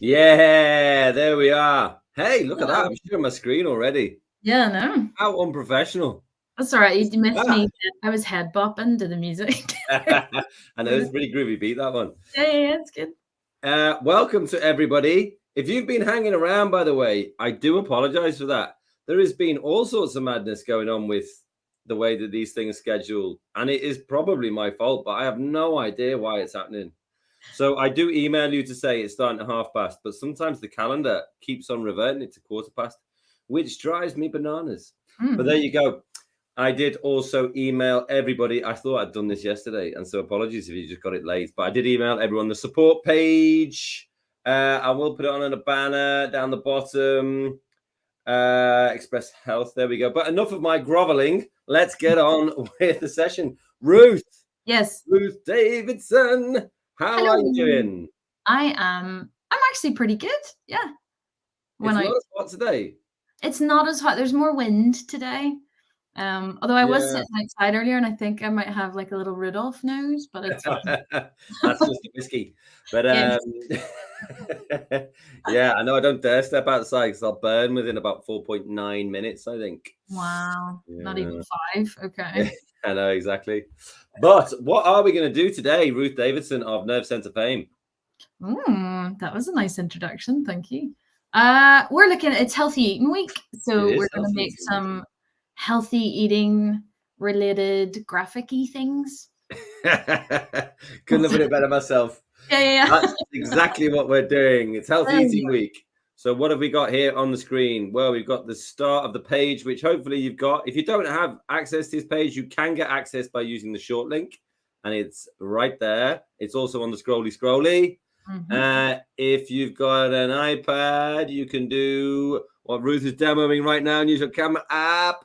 Yeah, there we are. Hey, look at that. I'm sharing my screen already. Yeah, no. How unprofessional. That's all right. You missed Ah. me. I was head bopping to the music. I know it's a pretty groovy beat, that one. Yeah, it's good. Welcome to everybody. If you've been hanging around, by the way, I do apologize for that. There has been all sorts of madness going on with the way that these things schedule, and it is probably my fault, but I have no idea why it's happening. So I do email you to say it's starting at past, but sometimes the calendar keeps on reverting it to 1/4 past, which drives me bananas. But there you go. I did also email everybody. I thought I'd done this yesterday, and so apologies if you just got it late. But I did email everyone the support page. I will put it on a banner down the bottom. Express Health. There we go. But enough of my groveling. Let's get on with the session. Ruth. Yes. Ruth Davidson. How Hello. are you doing? I'm actually pretty good. Yeah. It's not as hot today. It's not as hot. There's more wind today. Although I was sitting outside earlier, and I think I might have like a little Rudolph nose, but it's fine. That's just a whiskey. But yeah, I know I don't dare step outside because I'll burn within about 4.9 minutes, I think. Wow, not even 5. Okay. I know, exactly. But what are we going to do today, Ruth Davidson of Nerve Center fame? That was a nice introduction. Thank you. We're looking at it's Healthy Eating Week, so we're going to make some healthy eating related graphic-y things. Couldn't have put it better myself. Yeah. That's exactly what we're doing. It's Healthy Eating Week. So what have we got here on the screen? Well, we've got the start of the page, which hopefully you've got. If you don't have access to this page, you can get access by using the short link, and it's right there. It's also on the scrolly. If you've got an iPad, you can do what Ruth is demoing right now and use your camera app.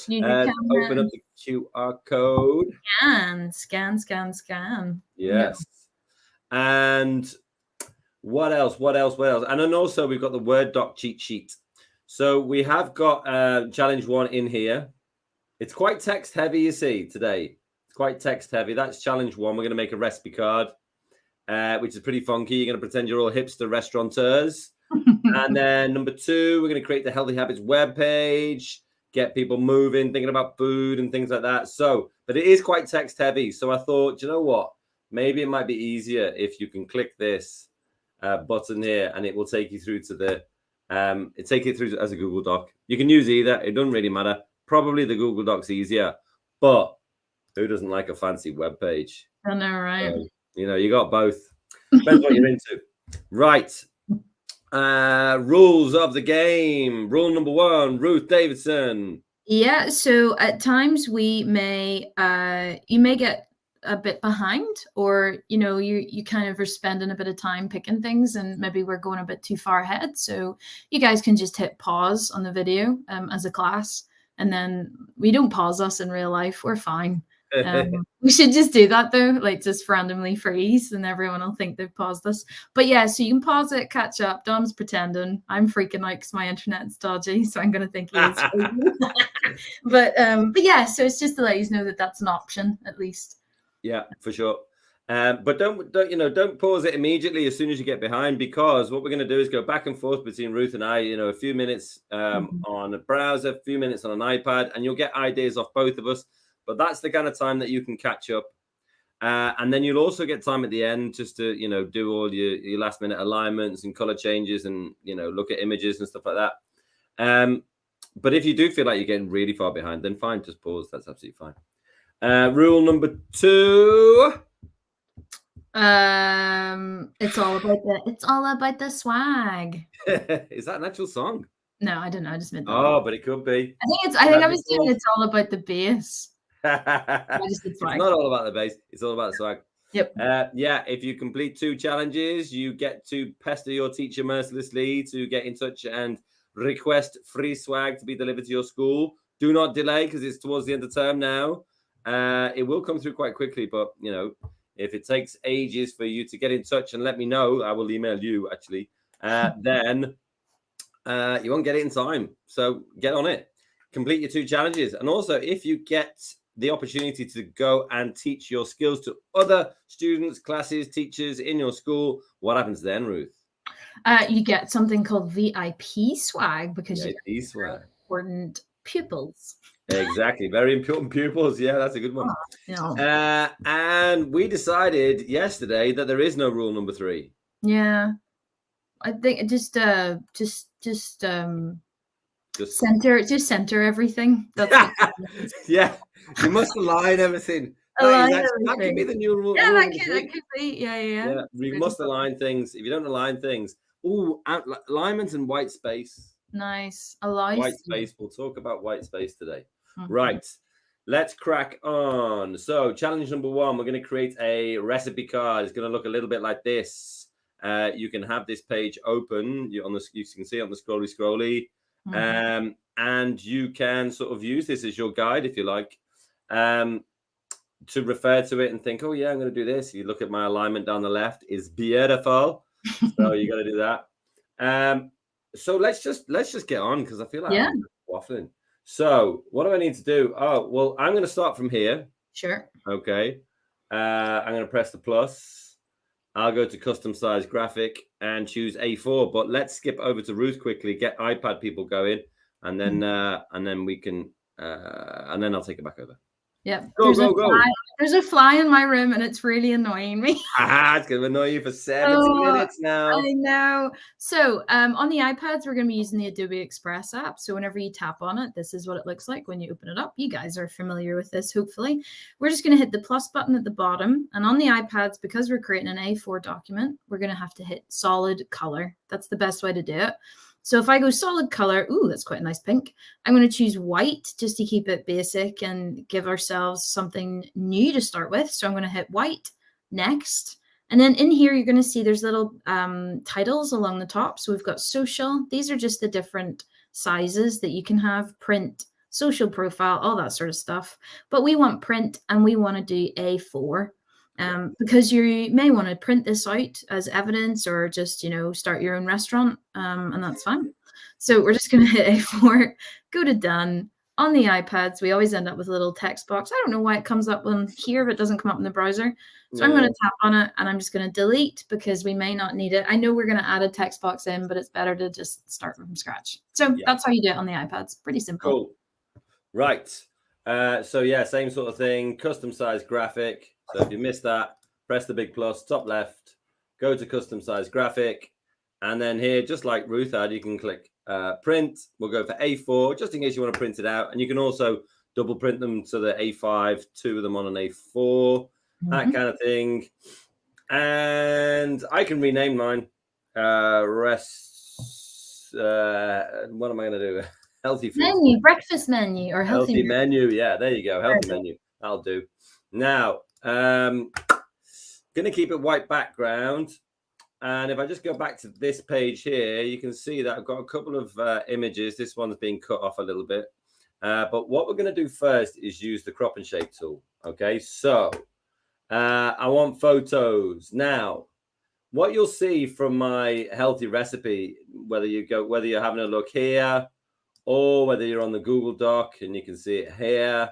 And open up the QR code. Scan. Yes. No. And what else? And then also we've got the Word doc cheat sheet. So we have got challenge 1 in here. It's quite text heavy, you see, today. It's quite text heavy. That's challenge 1. We're going to make a recipe card, which is pretty funky. You're going to pretend you're all hipster restaurateurs. And then number 2, we're going to create the Healthy Habits webpage, get people moving, thinking about food and things like that. So, but it is quite text heavy. So I thought, you know what? Maybe it might be easier if you can click this button here, and it will take you through to the, take it through as a Google Doc. You can use either. It doesn't really matter. Probably the Google Doc's easier, but who doesn't like a fancy web page? I know, right? You got both. Depends what you're into. Right. Rules of the game. Rule number 1, Ruth Davidson. Yeah, so at times we may you may get a bit behind, or you kind of are spending a bit of time picking things, and maybe we're going a bit too far ahead. So you guys can just hit pause on the video as a class, and then we don't pause us in real life. We're fine. We should just do that though, like just randomly freeze, and everyone will think they've paused us. But yeah, so you can pause it, catch up. Dom's pretending. I'm freaking out because my internet's dodgy, so I'm gonna think he is. But yeah, so it's just to let you know that that's an option at least. Yeah, for sure. But don't pause it immediately as soon as you get behind, because what we're going to do is go back and forth between Ruth and I, a few minutes on a browser, a few minutes on an iPad, and you'll get ideas off both of us. But that's the kind of time that you can catch up. And then you'll also get time at the end just to, do all your last minute alignments and color changes and, look at images and stuff like that. But if you do feel like you're getting really far behind, then fine, just pause. That's absolutely fine. Rule number 2. It's all about the swag. Is that an actual song? No, I don't know. I just made that. Oh, but it could be. I think I was saying it's all about the bass. It's not all about the bass. It's all about the swag. Yep. Yeah, if you complete 2 challenges, you get to pester your teacher mercilessly to get in touch and request free swag to be delivered to your school. Do not delay, because it's towards the end of term now. It will come through quite quickly, but if it takes ages for you to get in touch and let me know, I will email you actually. Then you won't get it in time. So get on it. Complete your 2 challenges. And also, if you get the opportunity to go and teach your skills to other students, classes, teachers in your school, what happens then, Ruth? You get something called VIP swag because you VIP get swag. important pupils. Exactly. Very important pupils. Yeah, that's a good one. And we decided yesterday that there is no rule number 3. Yeah. I think just center everything. That's what yeah. You must align everything. That could be the new rule. Yeah, Rule that number 3. could be. Yeah. Yeah, you must align things. If you don't align things, alignment and white space. Nice. White space. We'll talk about white space today. Mm-hmm. Right. Let's crack on. So challenge number 1, we're going to create a recipe card. It's going to look a little bit like this. You can have this page open. You can see on the scrolly. Mm-hmm. And you can sort of use this as your guide if you like. To refer to it and think, oh yeah, I'm going to do this. You look at my alignment down the left is beautiful. So you got to do that. So let's just get on because I feel like I'm waffling. So what do I need to do? Oh, well, I'm going to start from here. Sure. Okay. I'm going to press the plus. I'll go to custom size graphic and choose A4. But let's skip over to Ruth quickly, get iPad people going, and then we can and then I'll take it back over. Yeah. Go. There's a fly in my room and it's really annoying me. It's going to annoy you for 70 minutes now. I know. So on the iPads, we're going to be using the Adobe Express app. So whenever you tap on it, this is what it looks like when you open it up. You guys are familiar with this, hopefully. We're just going to hit the plus button at the bottom. And on the iPads, because we're creating an A4 document, we're going to have to hit solid color. That's the best way to do it. So if I go solid color, ooh, that's quite a nice pink. I'm going to choose white just to keep it basic and give ourselves something new to start with. So I'm going to hit white, next. And then in here, you're going to see there's little titles along the top. So we've got social. These are just the different sizes that you can have: print, social profile, all that sort of stuff. But we want print and we want to do A4. Because you may want to print this out as evidence or just, start your own restaurant, and that's fine. So we're just going to hit A4, go to done. On the iPads, we always end up with a little text box. I don't know why it comes up on here, but it doesn't come up in the browser. So I'm going to tap on it and I'm just going to delete because we may not need it. I know we're going to add a text box in, but it's better to just start from scratch. So that's how you do it on the iPads. Pretty simple. Cool. Right. So yeah, same sort of thing. Custom size graphic. So if you missed that, press the big plus, top left, go to custom size graphic. And then here, just like Ruth had, you can click print. We'll go for A4, just in case you want to print it out. And you can also double print them so that A5, 2 of them on an A4, that kind of thing. And I can rename mine. What am I going to do? Healthy food. Menu, breakfast menu, or healthy menu. Yeah, there you go. Healthy menu. That'll do. Now, going to keep it white background. And if I just go back to this page here, you can see that I've got a couple of images. This one's being cut off a little bit. But what we're going to do first is use the crop and shape tool. Okay, so I want photos. Now, what you'll see from my healthy recipe, whether you're having a look here or whether you're on the Google Doc and you can see it here,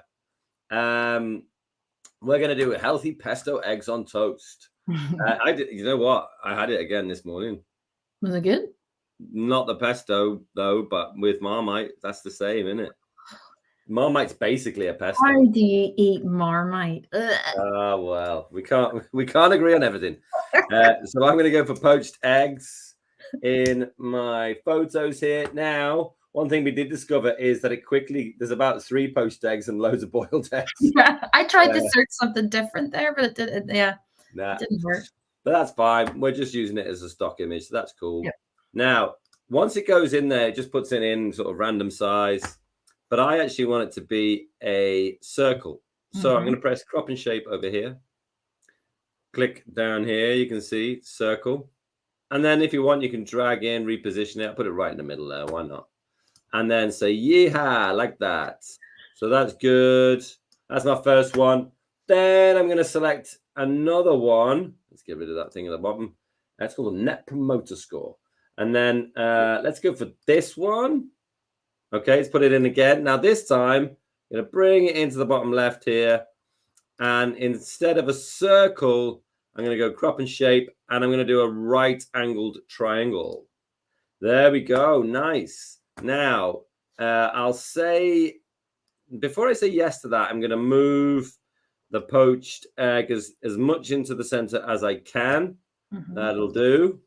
we're going to do a healthy pesto eggs on toast. You know what? I had it again this morning. Was it good? Not the pesto though, but with Marmite, that's the same, isn't it? Marmite's basically a pesto. How do you eat Marmite? Oh well, we can't agree on everything. So I'm going to go for poached eggs in my photos here. Now, one thing we did discover is that there's about 3 poached eggs and loads of boiled eggs. Yeah, I tried to search something different there, but it didn't. Yeah. Nah, it didn't work. But that's fine. We're just using it as a stock image, so that's cool. Yep. Now, once it goes in there, it just puts it in sort of random size. But I actually want it to be a circle. So I'm going to press crop and shape over here. Click down here. You can see circle. And then if you want, you can drag in, reposition it. I'll put it right in the middle there. Why not? And then say, yeehaw, like that. So that's good. That's my first one. Then I'm going to select another one. Let's get rid of that thing at the bottom. That's called a net promoter score. And then let's go for this one. Okay, let's put it in again. Now this time, I'm going to bring it into the bottom left here. And instead of a circle, I'm going to go crop and shape, and I'm going to do a right-angled triangle. There we go. Nice. Now, I'll say, before I say yes to that, I'm going to move the poached egg as much into the center as I can. That'll do.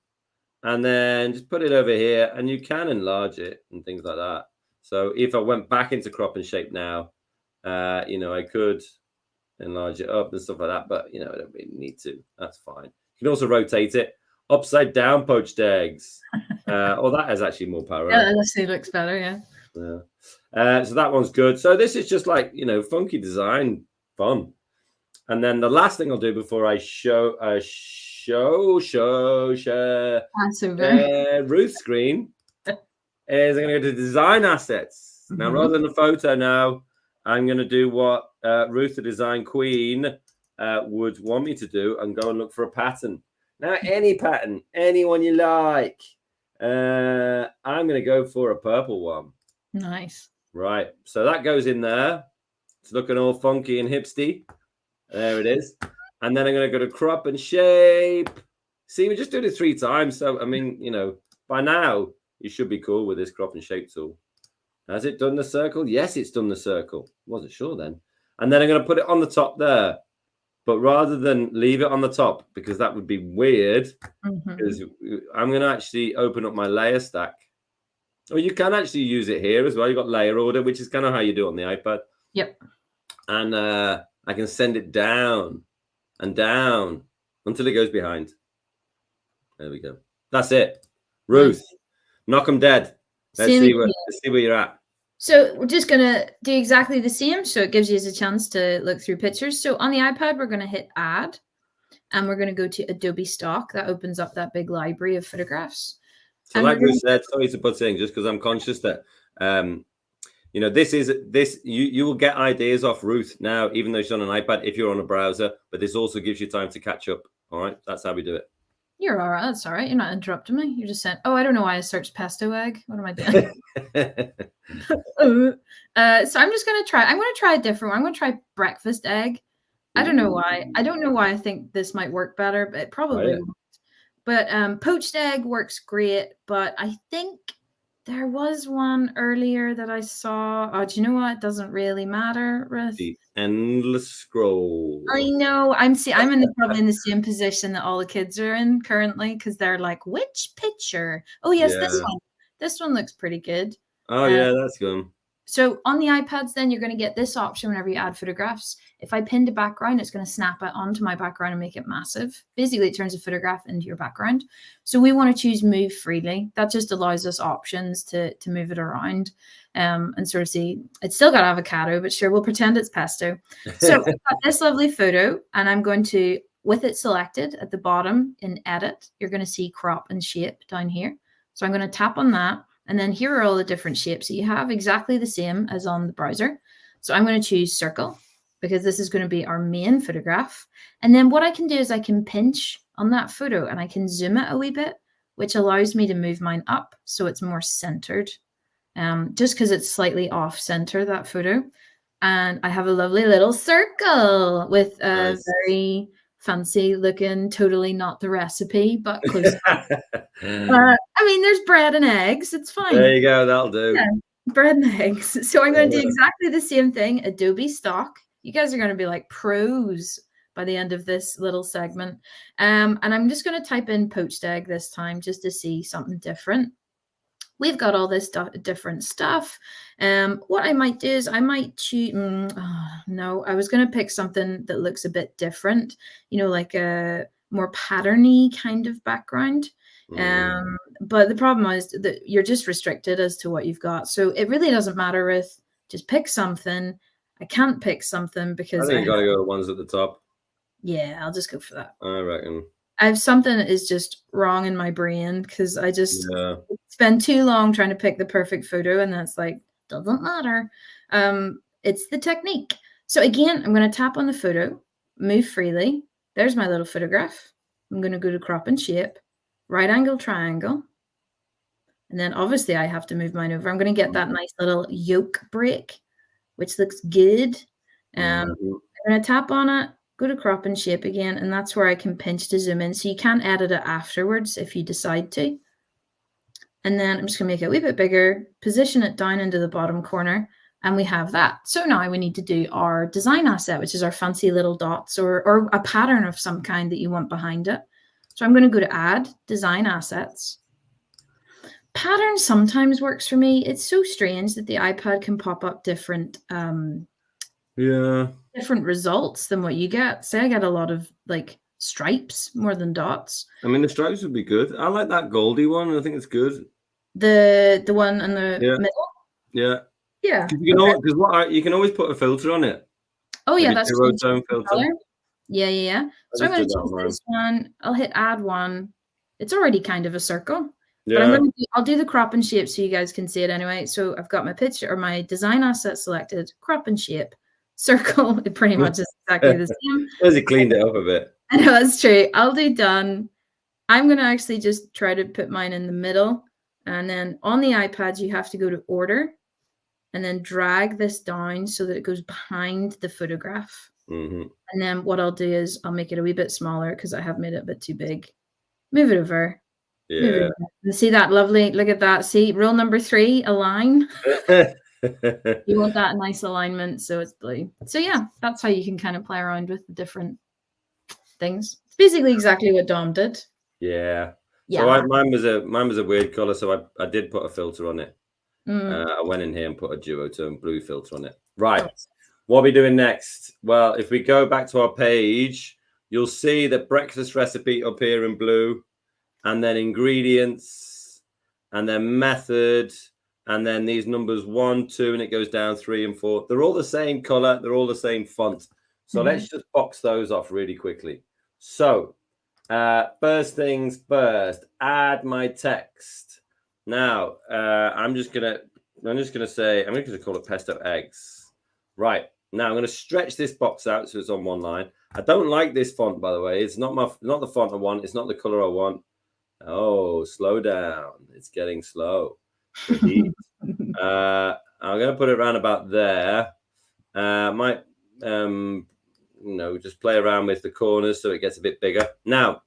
And then just put it over here, and you can enlarge it and things like that. So if I went back into crop and shape now, I could enlarge it up and stuff like that, but I don't really need to. That's fine. You can also rotate it upside down, poached eggs. That is actually more power. Yeah, that actually looks better. Yeah. So that one's good. So this is just like funky design, fun. And then the last thing I'll do before I show Ruth's screen is I'm going to go to design assets. Now, rather than a photo now, I'm going to do what Ruth, the design queen, would want me to do and go and look for a pattern. Now, any pattern, anyone you like. I'm going to go for a purple one. Nice. Right. So that goes in there. It's looking all funky and hipsty. There it is. And then I'm going to go to crop and shape. See, we just did it 3 times. So, I mean, by now, you should be cool with this crop and shape tool. Has it done the circle? Yes, it's done the circle. Wasn't sure then. And then I'm going to put it on the top there. But rather than leave it on the top, because that would be weird, because I'm going to actually open up my layer stack. Or you can actually use it here as well. You've got layer order, which is kind of how you do it on the iPad. Yep. And I can send it down and down until it goes behind. There we go. That's it. Ruth, knock them dead. Let's see where you're at. So we're just going to do exactly the same. So it gives you a chance to look through pictures. So on the iPad, we're going to hit add, and we're going to go to Adobe Stock. That opens up that big library of photographs. So like Ruth said, sorry to put in, just because I'm conscious that, you will get ideas off Ruth now, even though she's on an iPad, if you're on a browser, but this also gives you time to catch up. All right. That's how we do it. You're all right. That's all right. You're not interrupting me. You're just saying, I don't know why I searched pesto egg. What am I doing? So I'm just going to try. I'm going to try a different one. I'm going to try breakfast egg. I don't know why. I don't know why I think this might work better, but it probably won't. But poached egg works great. But I think there was one earlier that I saw. Oh, do you know what? It doesn't really matter, Ruth. The endless scroll. I know. I'm probably in the same position that all the kids are in currently, because they're like, which picture? Oh yes, this one. This one looks pretty good. Oh yeah, that's good. So on the iPads, then you're going to get this option whenever you add photographs. If I pinned a background, it's going to snap it onto my background and make it massive. Basically, it turns a photograph into your background. So we want to choose move freely. That just allows us options to move it around and sort of see. It's still got avocado, but sure, we'll pretend it's pesto. So I've got this lovely photo, and I'm going to, with it selected at the bottom in edit, you're going to see crop and shape down here. So I'm going to tap on that. And then here are all the different shapes that you have, exactly the same as on the browser. So I'm going to choose circle, because this is going to be our main photograph. And then what I can do is I can pinch on that photo and I can zoom it a wee bit, which allows me to move mine up so it's more centered, just because it's slightly off center, that photo. And I have a lovely little circle with a very fancy looking, totally not the recipe, but close. I mean, there's bread and eggs. It's fine. There you go. That'll do. Yeah, bread and eggs. So I'm going to do exactly the same thing. Adobe Stock. You guys are going to be like pros by the end of this little segment. And I'm just going to type in poached egg this time just to see something different. We've got all this different stuff. What I might do is I might choose, no, I was going to pick something that looks a bit different, like a more patterny kind of background. But the problem is that you're just restricted as to what you've got. So it really doesn't matter with just pick something. I can't pick something because I think you got to go to the ones at the top. Yeah, I'll just go for that. I reckon. I have something that is just wrong in my brain because I just spend too long trying to pick the perfect photo, and that's like, doesn't matter. It's the technique. So again, I'm going to tap on the photo, move freely. There's my little photograph. I'm going to go to crop and shape, right angle triangle. And then obviously I have to move mine over. I'm going to get that nice little yolk break, which looks good. I'm going to tap on it. go to crop and shape again, and that's where I can pinch to zoom in. So you can edit it afterwards if you decide to. And then I'm just gonna make it a wee bit bigger, position it down into the bottom corner, and we have that. So now we need to do our design asset, which is our fancy little dots or a pattern of some kind that you want behind it. So I'm gonna go to Add, Design Assets. Pattern sometimes works for me. It's so strange that the iPad can pop up different different results than what you get. Say I get a lot of like stripes more than dots. I mean, the stripes would be good. I like that Goldie one. I think it's good. The one in the middle? Yeah. Yeah. Because you can always put a filter on it. Oh yeah, that's zero-tone filter. color. Yeah. So I'm going to choose this one. I'll hit add one. It's already kind of a circle. Yeah. But I'll do the crop and shape so you guys can see it anyway. So I've got my picture or my design asset selected, crop and shape, circle. It pretty much is exactly the same. As you cleaned it up a bit. I know, that's true. I'll do done. I'm going to actually just try to put mine in the middle. And then on the iPads, you have to go to order and then drag this down so that it goes behind the photograph. Mm-hmm. And then what I'll do is I'll make it a wee bit smaller because I have made it a bit too big. Move it over. Yeah. Move it over. And see that lovely, look at that. See, rule number 3, align. You want that nice alignment, so it's blue. So yeah, that's how you can kind of play around with the different things. It's basically exactly what Dom did. Yeah. So mine was a weird color, so I did put a filter on it. I went in here and put a duotone blue filter on it. Right. What are we doing next? Well, if we go back to our page, you'll see the breakfast recipe up here in blue, and then ingredients, and then method, and then these numbers 1, 2, and it goes down 3 and 4. They're all the same color. They're all the same font. So let's just box those off really quickly. So first things first, add my text. Now, I'm just gonna call it pesto eggs. Right. Now I'm gonna stretch this box out so it's on one line. I don't like this font, by the way. It's not the font I want. It's not the color I want. Oh, slow down. It's getting slow. I'm gonna put it around about there. Might just play around with the corners so it gets a bit bigger. Now,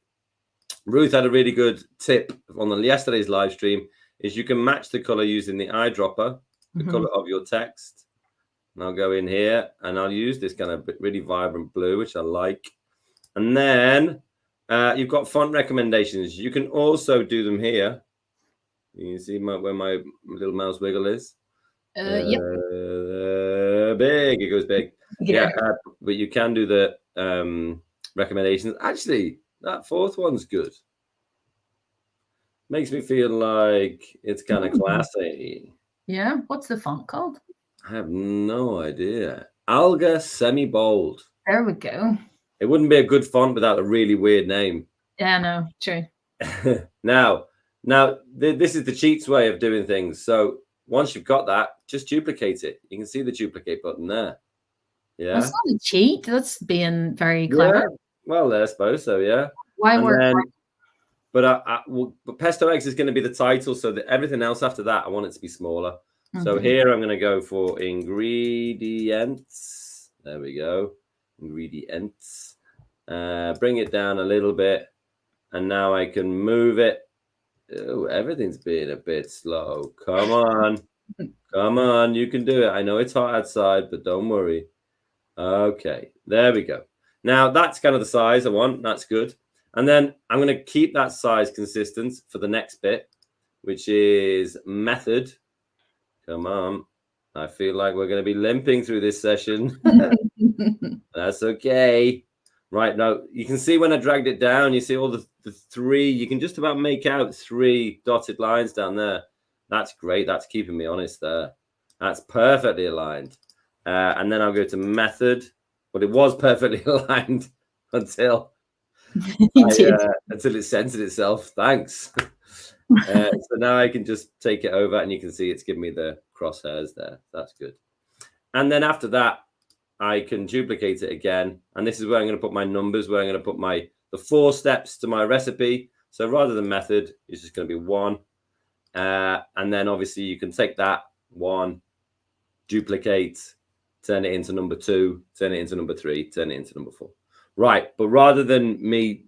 Ruth had a really good tip on yesterday's live stream. Is you can match the color using the eyedropper, the color of your text. And I'll go in here and I'll use this kind of really vibrant blue, which I like. And then you've got font recommendations. You can also do them here. You see where my little mouse wiggle is? Yep. Big. It goes big. Yeah. But you can do the recommendations. Actually, that fourth one's good. Makes me feel like it's kind of classy. Yeah. What's the font called? I have no idea. Alga semi-bold. There we go. It wouldn't be a good font without a really weird name. Yeah, no, true. Now, this is the cheats way of doing things. So once you've got that, just duplicate it. You can see the duplicate button there. Yeah. That's not a cheat. That's being very clever. Yeah. Well, I suppose so, yeah. Why work? But Pesto Eggs is going to be the title, so that everything else after that, I want it to be smaller. So here I'm going to go for ingredients. There we go. Ingredients. Bring it down a little bit. And now I can move it. Oh, everything's being a bit slow. Come on. Come on. You can do it. I know it's hot outside, but don't worry. Okay. There we go. Now, that's kind of the size I want. That's good. And then I'm going to keep that size consistent for the next bit, which is method. Come on. I feel like we're going to be limping through this session. That's okay. Right, now, you can see when I dragged it down, you see all the 3. You can just about make out 3 dotted lines down there. That's great. That's keeping me honest there. That's perfectly aligned. And then I'll go to method. But it was perfectly aligned until it censored itself. Thanks. So now I can just take it over and you can see it's giving me the crosshairs there. That's good. And then after that, I can duplicate it again. And this is where I'm going to put my numbers, where I'm going to put the 4 steps to my recipe. So rather than method, it's just going to be 1. And then obviously you can take that 1, duplicate, turn it into number 2, turn it into number 3, turn it into number 4. Right, but rather than me,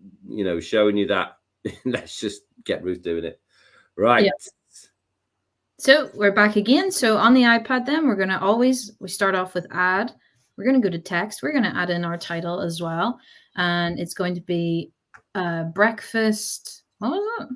showing you that, let's just get Ruth doing it. Right. Yeah. So we're back again. So on the iPad then, we start off with add. We're going to go to text. We're going to add in our title as well. And it's going to be breakfast. What was it?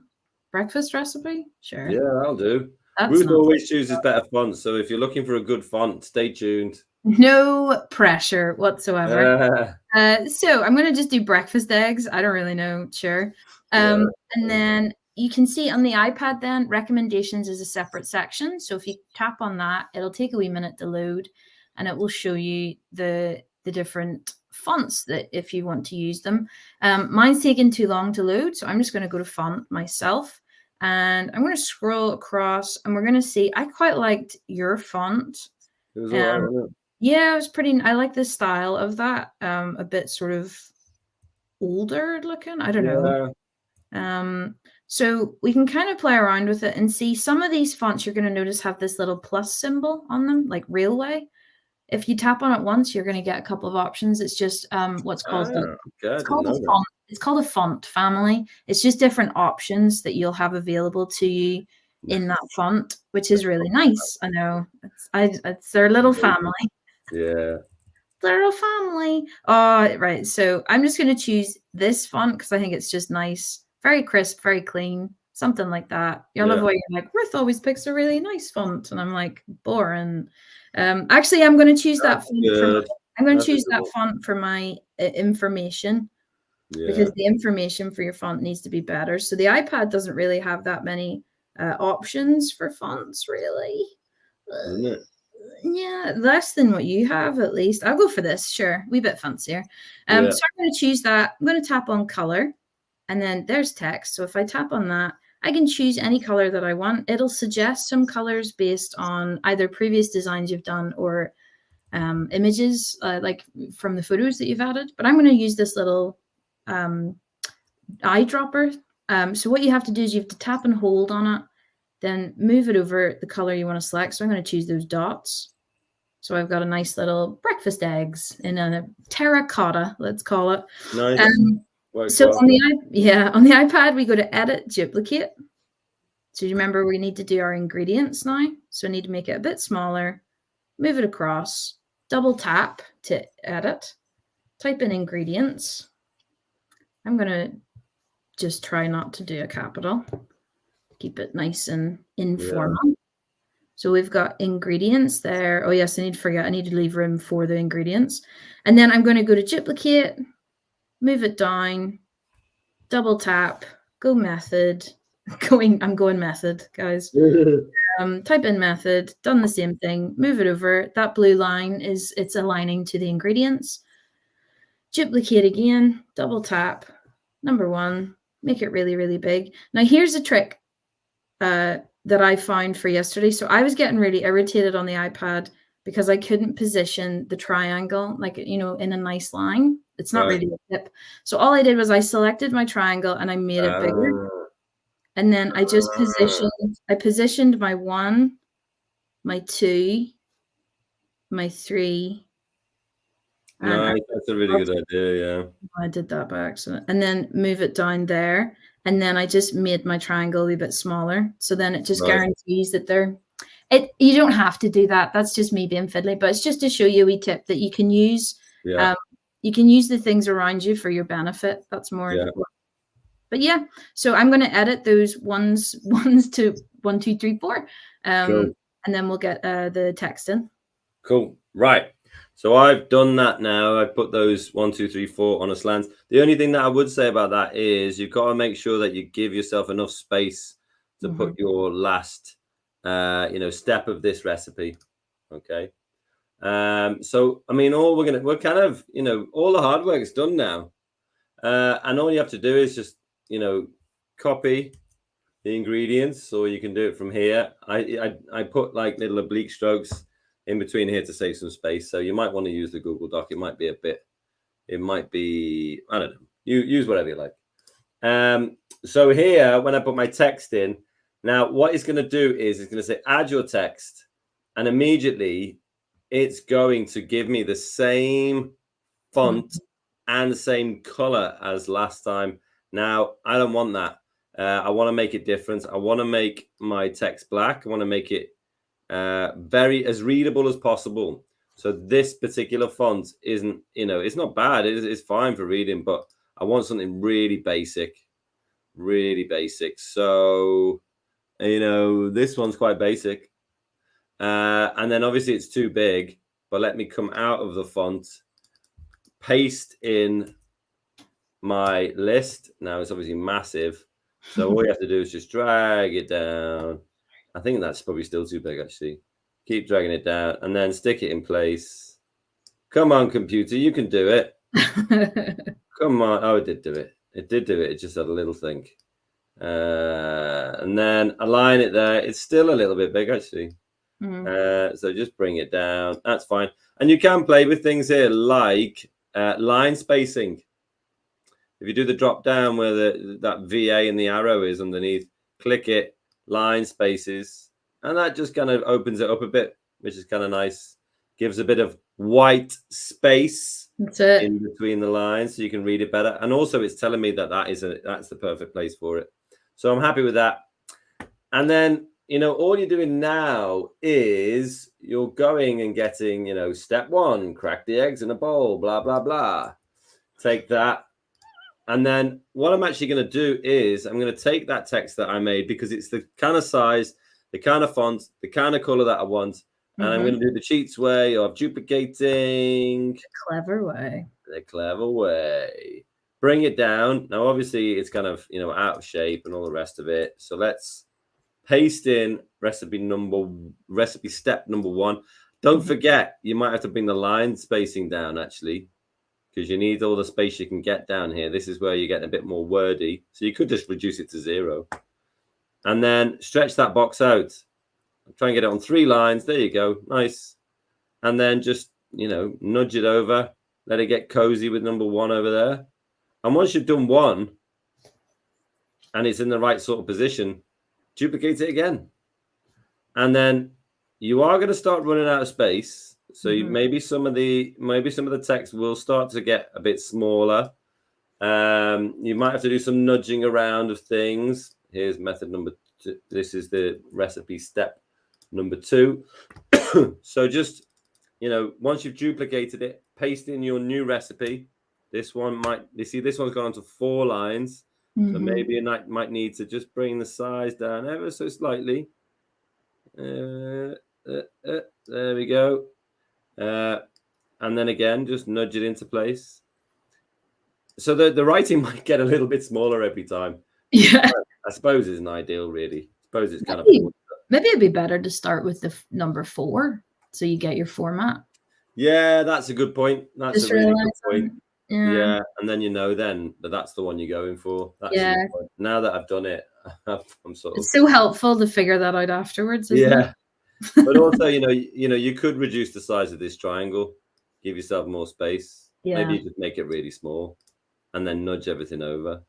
Breakfast recipe? Sure. Yeah, I'll do. That's Ruth not always chooses better fonts, so if you're looking for a good font, stay tuned. no pressure whatsoever. Yeah. So I'm going to just do breakfast eggs. I don't really know. Sure. And then you can see on the iPad then recommendations is a separate section. So if you tap on that, it'll take a wee minute to load and it will show you the different fonts that if you want to use them. Mine's taking too long to load. So I'm just going to go to font myself and I'm going to scroll across and we're going to see, I quite liked your font. It was all right, wasn't it? Yeah, it was pretty. I like the style of that. A bit sort of older looking. I don't know. So we can kind of play around with it and see some of these fonts you're going to notice have this little plus symbol on them, like railway. If you tap on it once, you're going to get a couple of options. It's just what's called it's called a font. It's called a font family. It's just different options that you'll have available to you in that font, which is really nice. I know it's their little family. Yeah. Little family. Oh, right. So I'm just going to choose this font because I think it's just nice. Very crisp, very clean, something like that. You'll love the way you're like, Ruth always picks a really nice font. And I'm like, boring. Actually, I'm going to choose that font. I'm going to choose that font for my information because the information for your font needs to be better. So the iPad doesn't really have that many options for fonts, really. Isn't it? Yeah, less than what you have at least. I'll go for this, sure. Wee bit fancier. So I'm going to choose that. I'm going to tap on color and then there's text. So if I tap on that, I can choose any color that I want. It'll suggest some colors based on either previous designs you've done or images like from the photos that you've added. But I'm going to use this little eyedropper. So what you have to do is you have to tap and hold on it. Then move it over the color you want to select. So I'm going to choose those dots. So I've got a nice little breakfast eggs in a terracotta, let's call it. Nice. So on the iPad, we go to edit, duplicate. So you remember we need to do our ingredients now. So I need to make it a bit smaller, move it across, double tap to edit, type in ingredients. I'm going to just try not to do a capital. Keep it nice and informal. Yeah. So we've got ingredients there. Oh yes, I need to leave room for the ingredients. And then I'm going to go to duplicate, move it down, double tap, go method, I'm going method, guys. Type in method, done the same thing, move it over. That blue line it's aligning to the ingredients. Duplicate again, double tap, number 1, make it really, really big. Now here's a trick that I found for yesterday. So I was getting really irritated on the iPad because I couldn't position the triangle like, in a nice line. It's not really a tip. So all I did was I selected my triangle and I made it bigger. And then I just positioned my 1, my 2, my 3. Nice, that's a really good idea, yeah. I did that by accident. And then move it down there. And then I just made my triangle a wee bit smaller. So then it just guarantees that you don't have to do that. That's just me being fiddly, but it's just to show you a wee tip that you can use. Yeah. You can use the things around you for your benefit. That's more. Yeah. But yeah, so I'm going to edit those ones to 1, 2, 3, 4. Cool. And then we'll get the text in. Cool. Right. So I've done that now. I've put those 1, 2, 3, 4 on a slant. The only thing that I would say about that is you've got to make sure that you give yourself enough space to put your last, step of this recipe. Okay. So, I mean, we're kind of, all the hard work is done now. And all you have to do is just, copy the ingredients, or you can do it from here. I put like little oblique strokes in between here to save some space. So you might want to use the Google Doc. It might be, I don't know, you use whatever you like. So here, when I put my text in, now what it's going to do is it's going to say, add your text. And immediately it's going to give me the same font and the same color as last time. Now, I don't want that. I want to make it different. I want to make my text black. I want to make it very as readable as possible. So this particular font isn't, it's not bad. It's fine for reading, but I want something really basic, really basic. So, this one's quite basic. And then obviously it's too big, but let me come out of the font, paste in my list. Now it's obviously massive. So all you have to do is just drag it down. I think that's probably still too big, actually. Keep dragging it down and then stick it in place. Come on, computer, you can do it. Come on. Oh, it did do it. It did do it. It just had a little thing. And then align it there. It's still a little bit big, actually. So just bring it down. That's fine. And you can play with things here like line spacing. If you do the drop down where that VA and the arrow is underneath, click it, line spaces, and that just kind of opens it up a bit, which is kind of nice. Gives a bit of white space in between the lines so you can read it better. And also it's telling me that that's the perfect place for it. So I'm happy with that. And then, all you're doing now is you're going and getting, step 1, crack the eggs in a bowl, blah, blah, blah. Take that. And then what I'm actually going to do is I'm going to take that text that I made because it's the kind of size, the kind of font, the kind of color that I want. And I'm going to do the cheats way of duplicating. The clever way. The clever way. Bring it down. Now, obviously, it's kind of, out of shape and all the rest of it. So let's paste in recipe step number 1. Don't forget, you might have to bring the line spacing down, actually, because you need all the space you can get down here. This is where you get a bit more wordy. So you could just reduce it to 0. And then stretch that box out. Try and get it on 3 lines. There you go. Nice. And then just, nudge it over. Let it get cozy with number 1 over there. And once you've done 1 and it's in the right sort of position, duplicate it again. And then you are going to start running out of space. So maybe some of the text will start to get a bit smaller. You might have to do some nudging around of things. Here's method number 2. This is the recipe step number 2. So just, once you've duplicated it, paste in your new recipe. This one this one's gone on to 4 lines. So maybe you might need to just bring the size down ever so slightly. There we go. And then again, just nudge it into place. So the writing might get a little bit smaller every time. Yeah. I suppose isn't ideal, really. I suppose it's kind of... Maybe it'd be better to start with the number 4, so you get your format. Yeah, that's a good point. That's a really good point. Yeah, and then that's the one you're going for. That's now that I've done it, I'm sort of... It's so helpful to figure that out afterwards, isn't it? But also, you could reduce the size of this triangle, give yourself more space. Yeah. Maybe you just make it really small and then nudge everything over.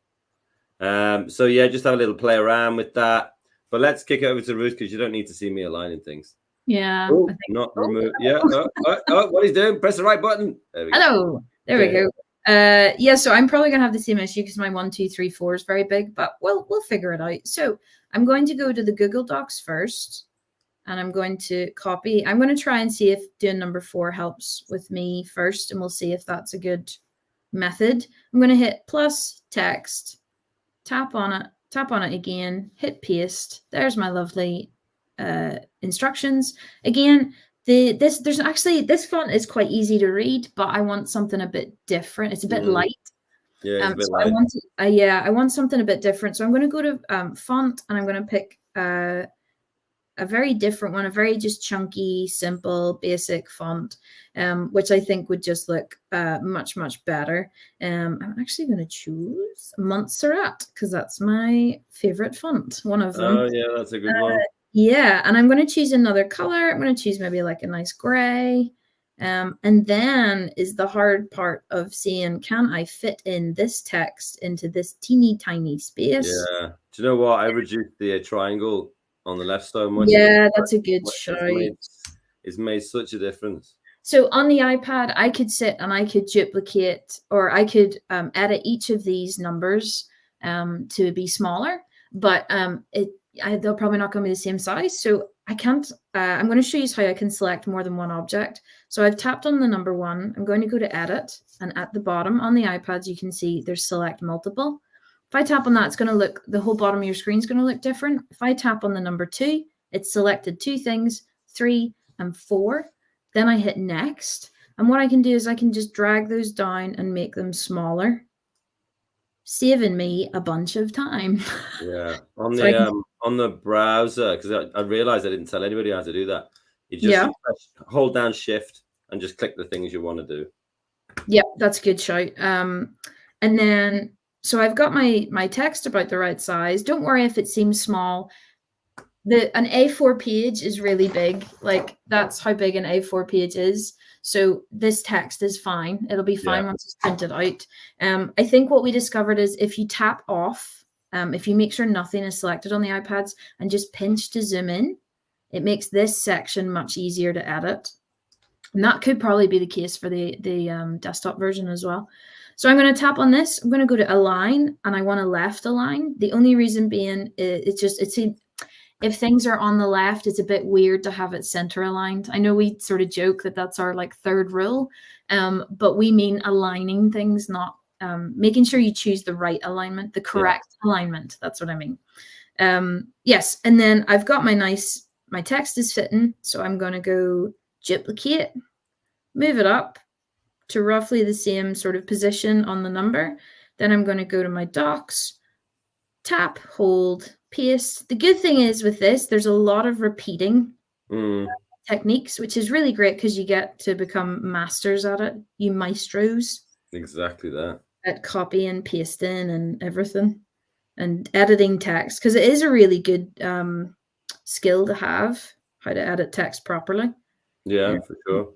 So yeah, just have a little play around with that. But let's kick it over to Ruth because you don't need to see me aligning things. Yeah. Ooh, not remove. Yeah. What he's doing? Press the right button. There we go. Hello. There we go. So I'm probably gonna have the same issue because my 1, 2, 3, 4 is very big, but we'll figure it out. So I'm going to go to the Google Docs first, and I'm going to copy. I'm going to try and see if doing number 4 helps with me first, and we'll see if that's a good method. I'm going to hit plus text, tap on it again, hit paste. There's my lovely instructions. Again, this font is quite easy to read, but I want something a bit different. It's a bit light. Yeah, it's a bit light. I want something a bit different. So I'm going to go to font, and I'm going to pick a very different one, a very just chunky, simple, basic font, which I think would just look much, much better. I'm actually going to choose Montserrat because that's my favorite font, one of them. Oh, yeah, that's a good one. Yeah, and I'm going to choose another color. I'm going to choose maybe like a nice gray. And then is the hard part of seeing, can I fit in this text into this teeny tiny space? Yeah. Do you know what? I reduced the triangle on the left so much. Yeah, that's a good shout. It's made such a difference. So on the iPad, I could sit and I could duplicate, or I could edit each of these numbers to be smaller, but they're probably not going to be the same size. So I can't. I'm going to show you how I can select more than one object. So I've tapped on the number 1. I'm going to go to Edit, and at the bottom on the iPads, you can see there's Select Multiple. If I tap on that, it's going to look, the whole bottom of your screen is going to look different. If I tap on the number 2, it's selected 2 things, 3 and 4. Then I hit Next. And what I can do is I can just drag those down and make them smaller, saving me a bunch of time. Yeah. On So the on the browser, because I realized I didn't tell anybody how to do that. You just hold down Shift and just click the things you want to do. Yeah, that's a good shout. And then, so I've got my text about the right size. Don't worry if it seems small. An A4 page is really big. Like, that's how big an A4 page is. So this text is fine. It'll be fine once it's printed out. I think what we discovered is if you tap off, if you make sure nothing is selected on the iPads and just pinch to zoom in, it makes this section much easier to edit. And that could probably be the case for the desktop version as well. So I'm going to tap on this. I'm going to go to Align, and I want to left align. The only reason being, if things are on the left, it's a bit weird to have it center aligned. I know we sort of joke that that's our like third rule, but we mean aligning things, not making sure you choose the right alignment, the correct alignment. That's what I mean. Yes, and then I've got my text is fitting, so I'm going to go duplicate, move it up to roughly the same sort of position on the number. Then I'm going to go to my docs, tap, hold, paste. The good thing is with this, there's a lot of repeating techniques, which is really great because you get to become masters at it. You maestros. Exactly that. At copying, pasting, and everything, and editing text, because it is a really good skill to have, how to edit text properly. Yeah, for sure.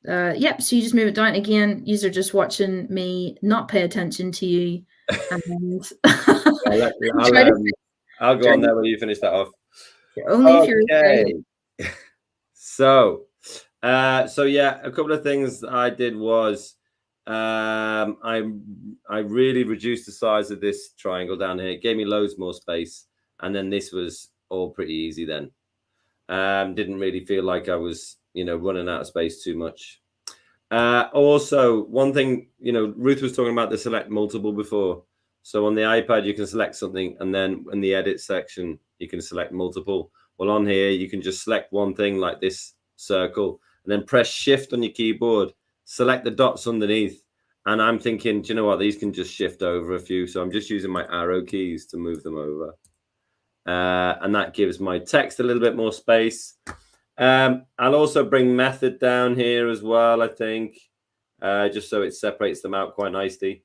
Yep. So you just move it down again. You're just watching me not pay attention to you. And I'll go on there when you finish that off. Only if you're okay. So yeah, a couple of things I did was I really reduced the size of this triangle down here. It gave me loads more space, and then this was all pretty easy then. Didn't really feel like I was, running out of space too much. Also, one thing, Ruth was talking about the select multiple before. So on the iPad, you can select something, and then in the edit section, you can select multiple. Well, on here, you can just select one thing like this circle, and then press Shift on your keyboard, select the dots underneath. And I'm thinking, do you know what? These can just shift over a few. So I'm just using my arrow keys to move them over. And that gives my text a little bit more space. I'll also bring method down here as well, I think, just so it separates them out quite nicely.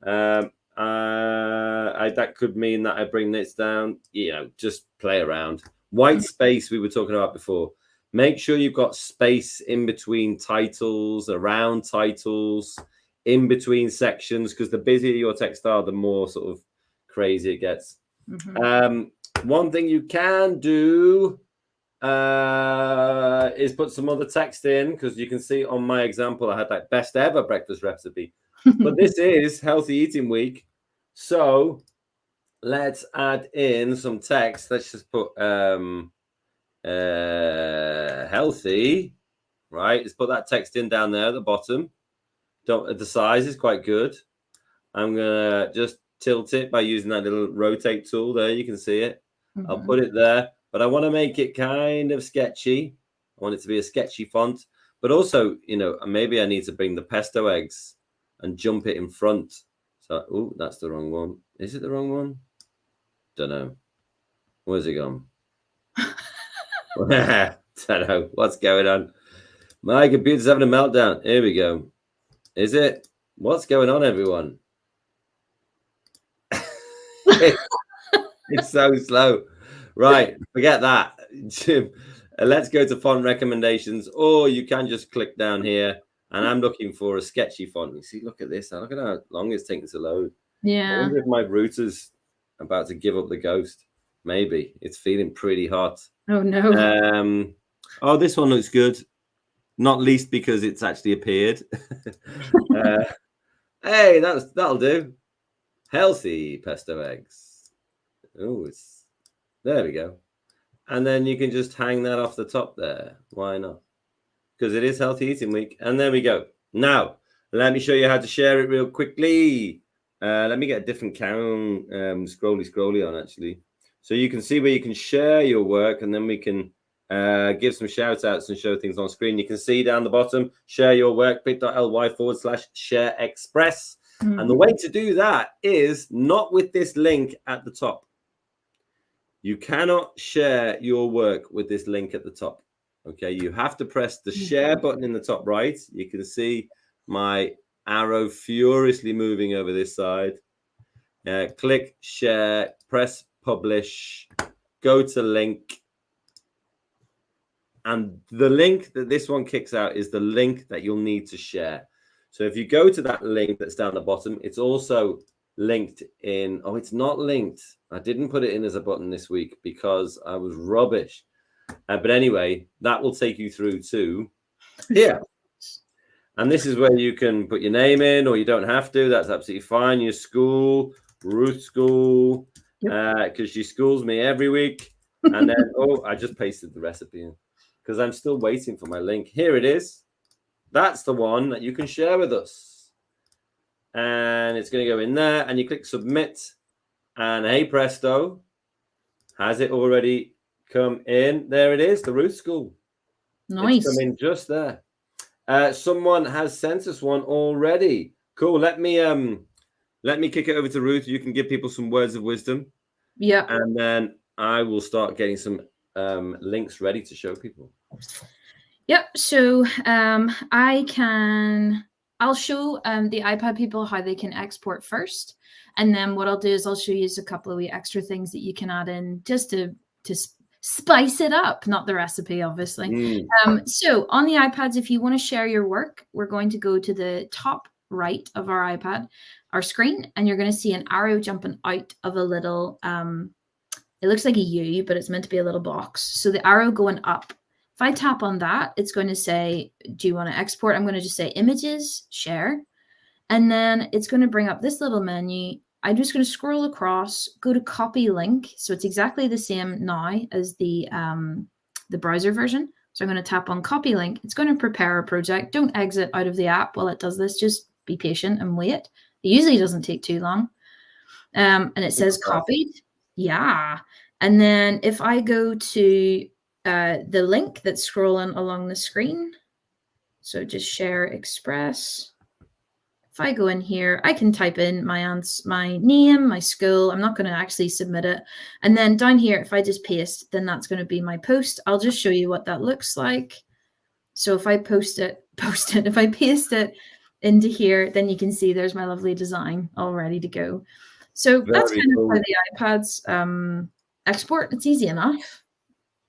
That could mean that I bring this down, just play around. White space we were talking about before. Make sure you've got space in between titles, around titles, in between sections, because the busier your text are, the more sort of crazy it gets. One thing you can do is put some other text in, because you can see on my example, I had that best ever breakfast recipe. But this is Healthy Eating Week. So let's add in some text. Let's just put healthy, right? Let's put that text in down there at the bottom. The size is quite good. I'm gonna just tilt it by using that little rotate tool there. You can see it. I'll put it there, but I want to make it kind of sketchy. I want it to be a sketchy font, but also, maybe I need to bring the pesto eggs and jump it in front. So, that's the wrong one. Is it the wrong one? Don't know. Where's it gone? Don't know what's going on. My computer's having a meltdown. Here we go. Is it? What's going on, everyone? It's so slow. Right, forget that. Let's go to font recommendations, or you can just click down here, and I'm looking for a sketchy font. You see, look at this. Look at how long it's taking to load. Yeah. I wonder if my router's about to give up the ghost. Maybe. It's feeling pretty hot. Oh, no. This one looks good. not least because it's actually appeared. Hey, that'll do. Healthy pesto eggs. Oh, there we go. And then you can just hang that off the top there. Why not? Because it is healthy eating week. And there we go. Now, let me show you how to share it real quickly. Let me get a different count, scrolly on actually. So you can see where you can share your work, and then we can give some shout outs and show things on screen. You can see down the bottom, share your work, bit.ly/share express. Mm-hmm. And the way to do that is not with this link at the top. You cannot share your work with this link at the top. Okay, you have to press the share button in the top right. You can see my arrow furiously moving over this side. Click share, press publish, go to link. And the link that this one kicks out is the link that you'll need to share. So if you go to that link that's down the bottom, it's also linked in. Oh, it's not linked. I didn't put it in as a button this week because I was rubbish. But anyway, that will take you through to here. And this is where you can put your name in, or you don't have to. That's absolutely fine. Your school, Ruth School, because she schools me every week. And then, oh, I just pasted the recipe in because I'm still waiting for my link. Here it is. That's the one that you can share with us. And it's going to go in there, and you click submit. And hey, presto, has it already come in? There it is, the Ruth School. Nice. It's come in just there. Someone has sent us one already. Cool. Let me kick it over to Ruth. You can give people some words of wisdom. Yeah. And then I will start getting some links ready to show people. Yep. So I'll show the iPad people how they can export first. And then what I'll do is I'll show you a couple of wee extra things that you can add in just to spice it up, not the recipe, obviously. So on the iPads, if you want to share your work, we're going to go to the top right of our iPad, our screen, and you're going to see an arrow jumping out of a little, it looks like a U, but it's meant to be a little box. So the arrow going up. If I tap on that, it's going to say, do you want to export? I'm going to just say images, share. And then it's going to bring up this little menu. I'm just going to scroll across, go to copy link. So it's exactly the same now as the browser version. So I'm going to tap on copy link. It's going to prepare a project. Don't exit out of the app while it does this. Just be patient and wait. It usually doesn't take too long. And it says copied. Yeah. And then if I go to the link that's scrolling along the screen, so just share express. If I go in here, I can type in my name, my school. I'm not going to actually submit it. And then down here, if I just paste, then that's going to be my post. I'll just show you what that looks like. So if I post it, if I paste it into here, then you can see there's my lovely design all ready to go. So that's kind of how the iPads export. It's easy enough.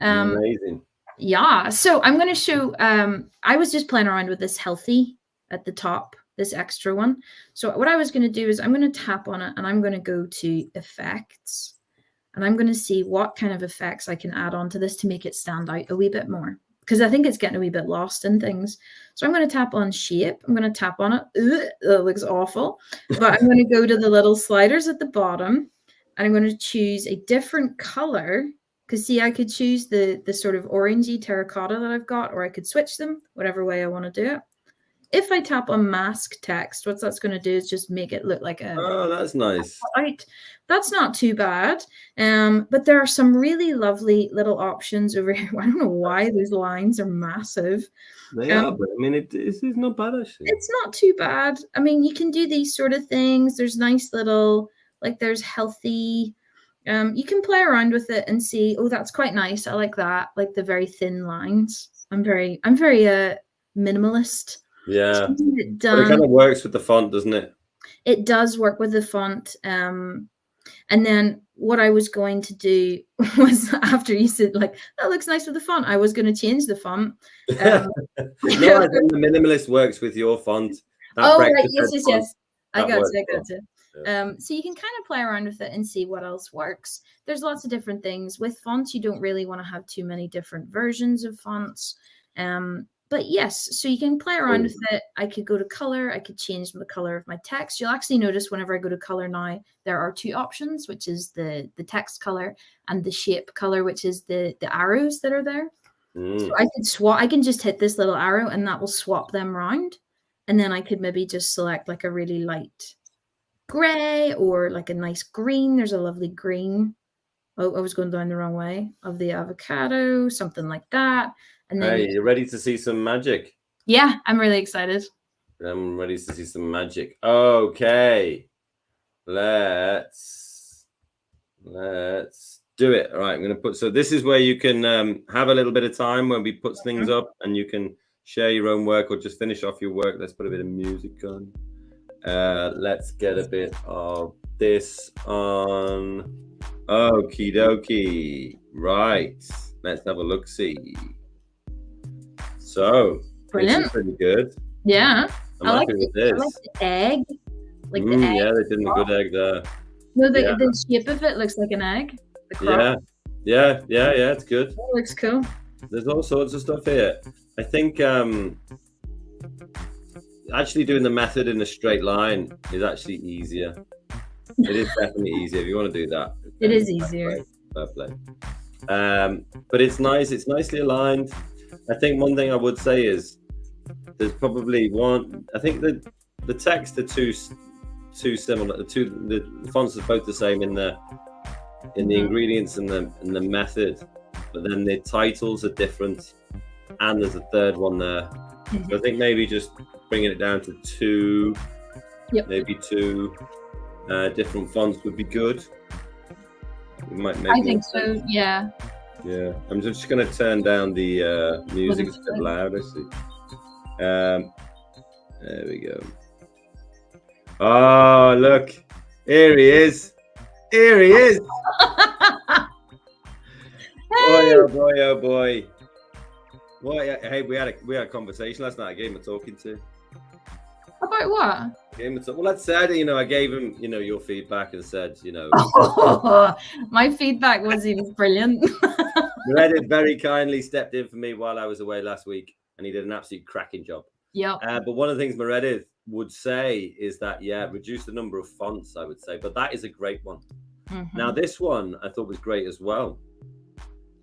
Amazing. Yeah. So I'm going to show, I was just playing around with this healthy at the top, this extra one. So what I was going to do is I'm going to tap on it and I'm going to go to effects and I'm going to see what kind of effects I can add on to this to make it stand out a wee bit more, because I think it's getting a wee bit lost in things. So I'm going to tap on shape. I'm going to tap on it. That looks awful. But I'm going to go to the little sliders at the bottom and I'm going to choose a different color. Because see, I could choose the sort of orangey terracotta that I've got, or I could switch them, whatever way I want to do it. If I tap on mask text, what that's going to do is just make it look like a... Oh, that's nice. That's not too bad. But there are some really lovely little options over here. I don't know why those lines are massive. They are, but I mean, it's not bad, actually. It's not too bad. I mean, you can do these sort of things. There's nice little, like there's healthy... you can play around with it and see, oh, that's quite nice. I like that, like the very thin lines. I'm very minimalist. Yeah, but it kind of works with the font, doesn't it? It does work with the font. And then what I was going to do was, after you said, like, that looks nice with the font, I was going to change the font. No, I think the minimalist works with your font. Oh, right, yes. I got it. Yeah. So you can kind of play around with it and see what else works. There's lots of different things. With fonts, you don't really want to have too many different versions of fonts. But yes, so you can play around Cool. with it. I could go to color. I could change the color of my text. You'll actually notice whenever I go to color now, there are two options, which is the text color and the shape color, which is the arrows that are there. So I could swap. I can just hit this little arrow, and that will swap them around. And then I could maybe just select like a really light gray or like a nice green. There's a lovely green. Oh, I was going down the wrong way of the avocado, something like that. And then Hey, you ready to see some magic? yeah, I'm really excited. I'm ready to see some magic. Okay, let's do it. All right, I'm going to put, so this is where you can have a little bit of time when we put things up, and you can share your own work or just finish off your work. Let's put a bit of music on. Let's get a bit of this on. Okie dokie. Right, let's have a look see. So Brilliant. This is pretty good. Yeah. I'm happy with this. I like the egg. Like the egg. Yeah, they did a good egg there. No, the shape of it looks like an egg. Yeah, it's good. It looks cool. There's all sorts of stuff here. I think actually doing the method in a straight line is actually easier. It is definitely easier if you want to do that. It is easier. Fair play. But it's nice. It's nicely aligned. I think one thing I would say is there's probably one. I think the text are too similar. The fonts are both the same in the ingredients and the method, but then the titles are different, and there's a third one there. So I think maybe just bringing it down to two, maybe two different fonts would be good. I think so. Yeah. Yeah, I'm just going to turn down the music a bit louder. See. There we go. Oh, look. Here he is. Here he is. Boy, oh boy, oh boy. What? Hey, we had a conversation last night. I gave him a talking to. About what? Well, let's say, I gave him, your feedback and said, my feedback was he was brilliant. Meredith very kindly stepped in for me while I was away last week, and he did an absolute cracking job. Yeah. But one of the things Meredith would say is that, reduce the number of fonts, I would say, but that is a great one. Mm-hmm. Now, this one I thought was great as well.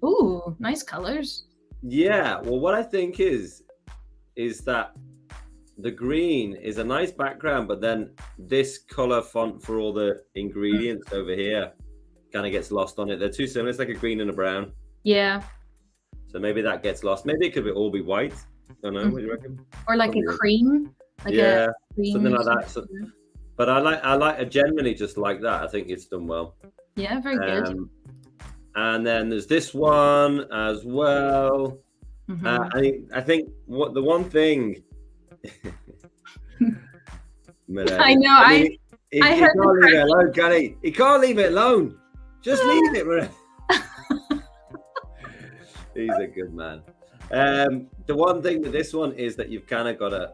Ooh, nice colors. Yeah. Well, what I think is that the green is a nice background, but then this color font for all the ingredients over here kind of gets lost on it. They're too similar. It's like a green and a brown. Yeah. So maybe that gets lost. Maybe it could all be white. I don't know. What do you reckon? Or like probably a cream. Like a cream something like that. So, but I generally just like that. I think it's done well. Yeah, very good. And then there's this one as well. Mm-hmm. I think the one thing. I know. He can't leave it alone, can he? He can't leave it alone. Just leave it, Maria. He's a good man. The one thing with this one is that you've kind of got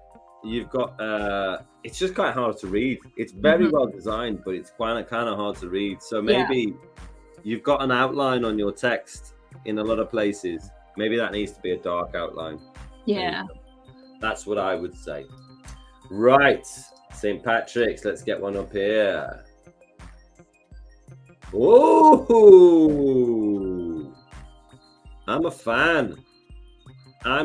it's just quite hard to read. It's very well designed, but it's kind of hard to read. So maybe you've got an outline on your text in a lot of places. Maybe that needs to be a dark outline. Yeah. That's what I would say. Right. St. Patrick's. Let's get one up here. Oh, I'm a fan. I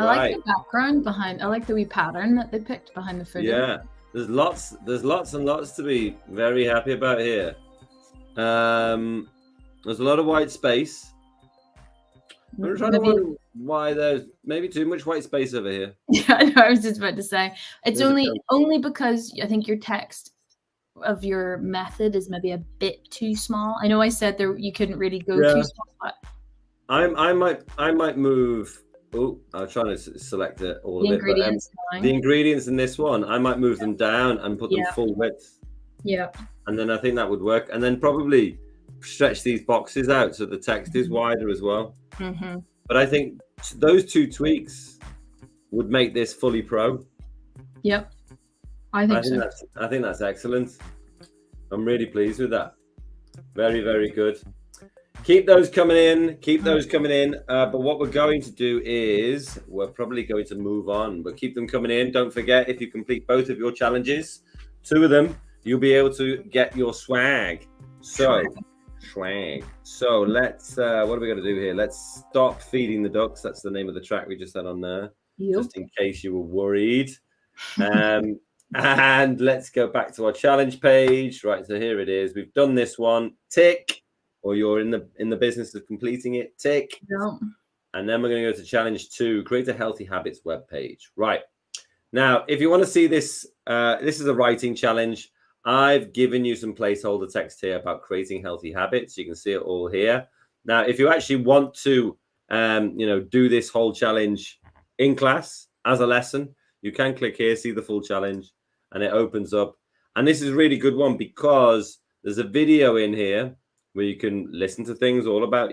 like the background behind. I like the wee pattern that they picked behind the footer. Yeah, there's lots and lots to be very happy about here. There's a lot of white space. I'm trying to wonder why there's maybe too much white space over here. Yeah, I know. I was just about to say it's only because I think your text of your method is maybe a bit too small. I know I said there you couldn't really go too small, but I might move. Oh, I'm trying to select all of it. But, the ingredients in this one, I might move them down and put them full width. Yeah. And then I think that would work. And then probably stretch these boxes out so the text is wider as well. Mm-hmm. But I think those two tweaks would make this fully pro. Yep. I think that's excellent. I'm really pleased with that. Very, very good. Keep those coming in. Keep those coming in. But what we're going to do is we're probably going to move on. But keep them coming in. Don't forget, if you complete both of your challenges, 2 of them, you'll be able to get your swag. So, swag. So let's. What are we going to do here? Let's stop feeding the ducks. That's the name of the track we just had on there. Yep. Just in case you were worried. And let's go back to our challenge page. Right, so here it is. We've done this one. Tick. Or you're in the business of completing it. Tick. Yep. And then we're going to go to challenge 2. Create a healthy habits web page. Right. Now, if you want to see this, this is a writing challenge. I've given you some placeholder text here about creating healthy habits. You can see it all here. Now, if you actually want to, do this whole challenge in class as a lesson, you can click here, see the full challenge, and it opens up. And this is a really good one because there's a video in here where you can listen to things all about,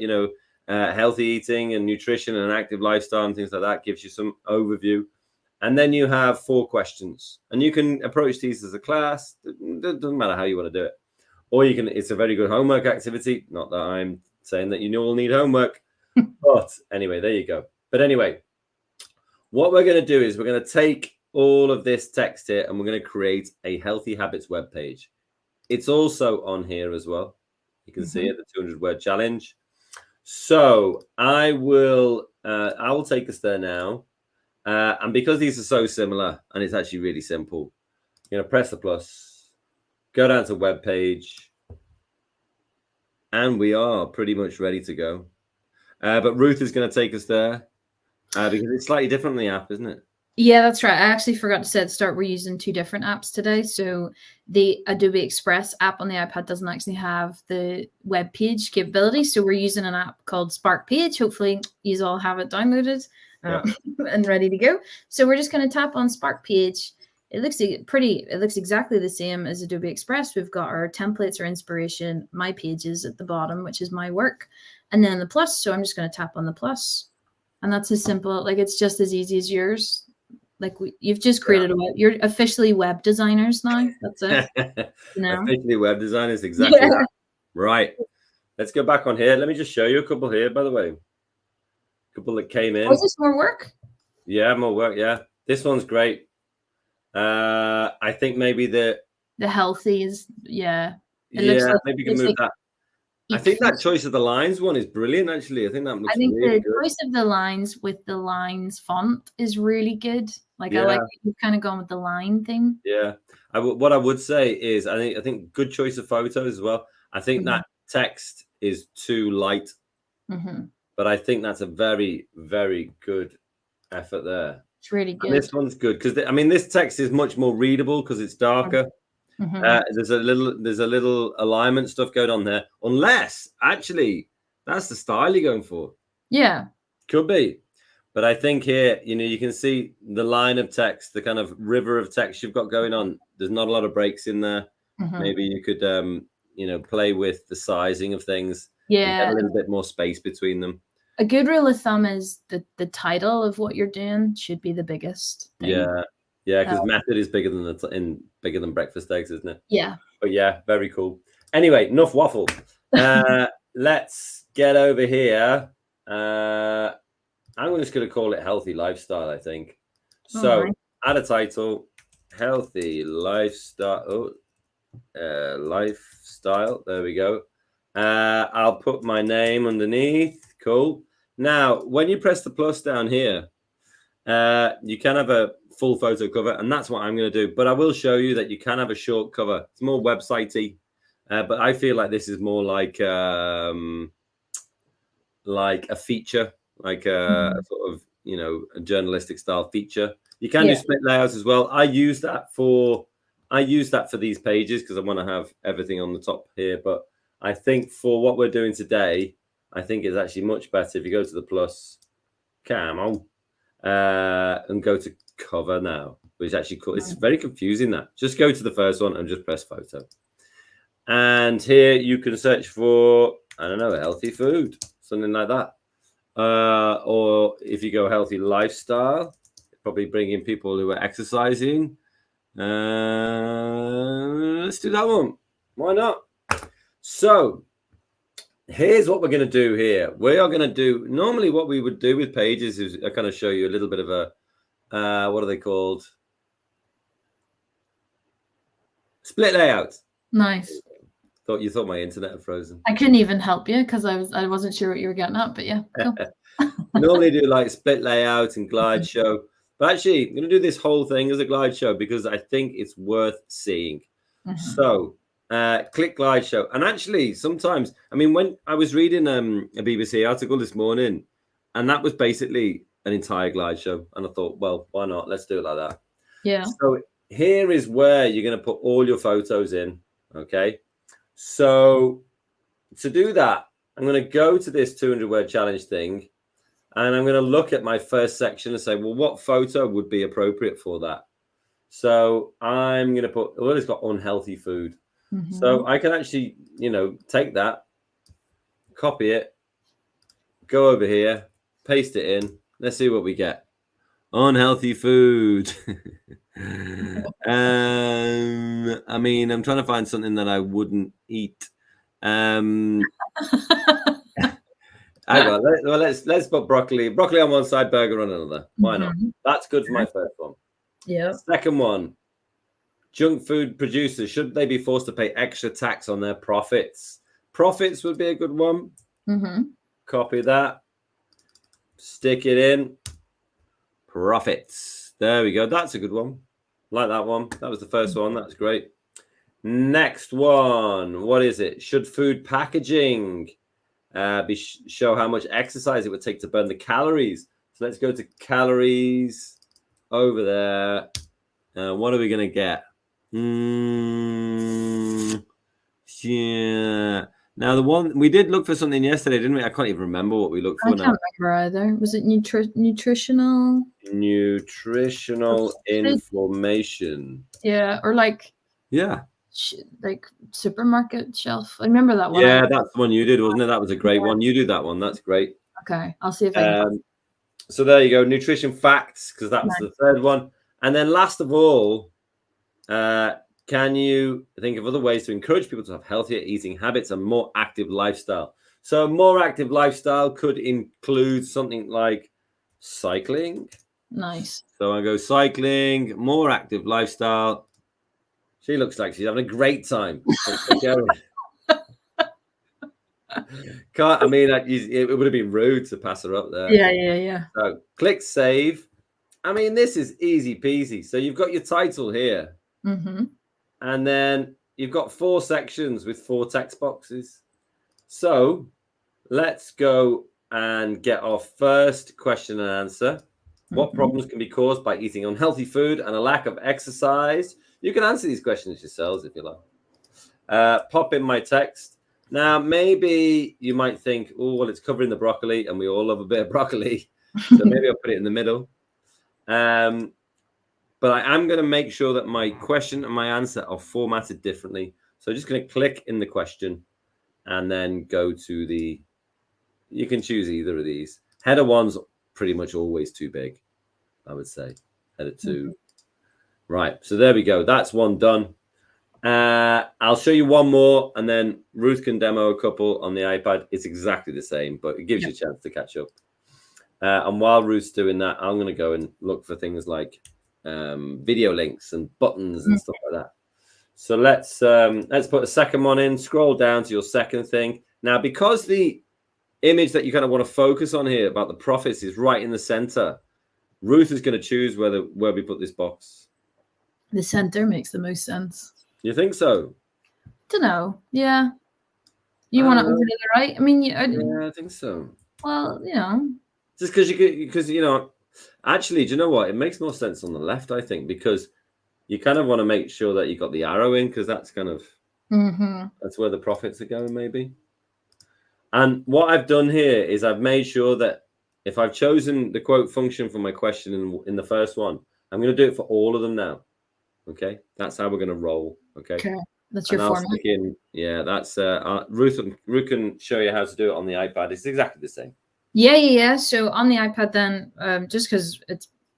healthy eating and nutrition and active lifestyle and things like that. Gives you some overview. And then you have 4 questions. And you can approach these as a class. It doesn't matter how you want to do it. Or you can, it's a very good homework activity. Not that I'm saying that you all need homework. But anyway, there you go. But anyway, what we're going to do is we're going to take all of this text here and we're going to create a healthy habits web page. It's also on here as well. You can see it, the 200-word challenge. So I will take us there now. And because these are so similar and it's actually really simple, you're going to press the plus, go down to web page, and we are pretty much ready to go. But Ruth is going to take us there because it's slightly different than the app, isn't it? Yeah, that's right. I actually forgot to say at the start, we're using 2 different apps today. So the Adobe Express app on the iPad doesn't actually have the web page capability. So we're using an app called Spark Page. Hopefully you all have it downloaded and ready to go. So we're just going to tap on Spark Page. It looks exactly the same as Adobe Express. We've got our templates or inspiration, my pages at the bottom, which is my work, and then the plus. So I'm just going to tap on the plus, and that's as simple. Like, it's just as easy as yours. Like, you've just created a web. You're officially web designers now. That's it. Officially web designers, exactly that. Right. Let's go back on here. Let me just show you a couple here, by the way. A couple that came in. Was this more work? Yeah, more work. Yeah. This one's great. I think maybe the healthy is, It looks like, maybe you can move that. I think that choice of the lines one is brilliant, actually. I think that looks really the choice of the lines with the lines font is really good. Like, I like that you've kind of gone with the line thing. Yeah. What I would say is I think good choice of photos as well. I think that text is too light. But I think that's a very, very good effort there. It's really good. And this one's good because this text is much more readable because it's darker. There's a little alignment stuff going on there, unless actually that's the style you're going for. Yeah, could be. But I think here, you can see the line of text, the kind of river of text you've got going on. There's not a lot of breaks in there. Maybe you could, play with the sizing of things. Yeah, get a little bit more space between them. A good rule of thumb is that the title of what you're doing should be the biggest thing. Yeah, because method is bigger than breakfast eggs, isn't it? Yeah. But yeah, very cool. Anyway, enough waffle. Let's get over here. I'm just going to call it healthy lifestyle, I think. So add a title, healthy lifestyle. Lifestyle. There we go. I'll put my name underneath. Cool. Now, when you press the plus down here, you can have a full photo cover, and that's what I'm going to do. But I will show you that you can have a short cover. It's more website-y, but I feel like this is more like a feature, like a sort of a journalistic style feature. You can do split layouts as well. I use that for these pages because I want to have everything on the top here. But I think for what we're doing today, I think it's actually much better if you go to the plus, come on, and go to cover now, which is actually cool. It's very confusing that. Just go to the first one and just press photo. And here you can search for, I don't know, healthy food, something like that. Or if you go healthy lifestyle, probably bring in people who are exercising. Let's do that one. Why not? So here's what we're going to do here. We are going to do, normally what we would do with pages is I kind of show you a little bit of a, what are they called? Split layout. Nice. You thought my internet had frozen. I couldn't even help you because I wasn't sure what you were getting at, but yeah, cool. Normally do like split layout and glide show, but actually I'm going to do this whole thing as a glide show because I think it's worth seeing. So click glide show. And actually sometimes, I mean, when I was reading a BBC article this morning, and that was basically an entire glide show, and I thought, well, why not? Let's do it like that. Yeah. So here is where you're going to put all your photos in. Okay. So to do that, I'm going to go to this 200 word challenge thing, and I'm going to look at my first section and say, well, what photo would be appropriate for that? So I'm going to put, well, it's got unhealthy food. So I can actually, take that, copy it, go over here, paste it in. Let's see what we get. Unhealthy food. I mean, I'm trying to find something that I wouldn't eat. Hang on, let's put broccoli on one side, burger on another. Why not? That's good for my first one. Yeah. Second one, junk food producers, should they be forced to pay extra tax on their profits? Profits would be a good one. Copy that, stick it in. Profits. There we go. That's a good one. Like that one. That was the first one. That's great. Next one. What is it? Should food packaging show how much exercise it would take to burn the calories? So let's go to calories over there. What are we going to get? Yeah. Now, the one we did look for something yesterday, didn't we? I can't even remember what we looked for now. I can't remember either. Was it nutritional? Nutritional information. Yeah, or like supermarket shelf. I remember that one. Yeah, that's the one you did, wasn't it? That was a great one. You do that one. That's great. Okay, I'll see if I can. So there you go. Nutrition facts, because that was the third one. And then last of all, can you think of other ways to encourage people to have healthier eating habits and more active lifestyle? So more active lifestyle could include something like cycling. Nice. So I go cycling, more active lifestyle. She looks like she's having a great time. It would have been rude to pass her up there. Yeah. So click save. I mean, this is easy peasy. So you've got your title here. And then you've got 4 sections with 4 text boxes. So let's go and get our first question and answer. What problems can be caused by eating unhealthy food and a lack of exercise? You can answer these questions yourselves if you like. Pop in my text. Now, maybe you might think, oh, well, it's covering the broccoli, and we all love a bit of broccoli. So maybe I'll put it in the middle. But I am going to make sure that my question and my answer are formatted differently. So I'm just going to click in the question and then go to the, you can choose either of these. Header 1's pretty much always too big, I would say. Header 2. Right. So there we go. That's one done. I'll show you one more, and then Ruth can demo a couple on the iPad. It's exactly the same, but it gives you a chance to catch up. And while Ruth's doing that, I'm going to go and look for things like video links and buttons and stuff like that. So let's put a second one in. Scroll down to your second thing. Now, because the image that you kind of want to focus on here about the profits is right in the center, Ruth is going to choose where we put this box. The center makes the most sense. You think so? Don't know. Yeah. You want it over to the right? I mean, yeah, I think so. Well, just because actually, do you know what? It makes more sense on the left, I think, because you kind of want to make sure that you got the arrow in, because that's kind of that's where the profits are going, maybe. And what I've done here is I've made sure that if I've chosen the quote function for my question in the first one, I'm going to do it for all of them now. Okay, that's how we're going to roll. Okay, that's your format. That's Ruth can show you how to do it on the iPad. It's exactly the same. Yeah. So on the iPad, then, just because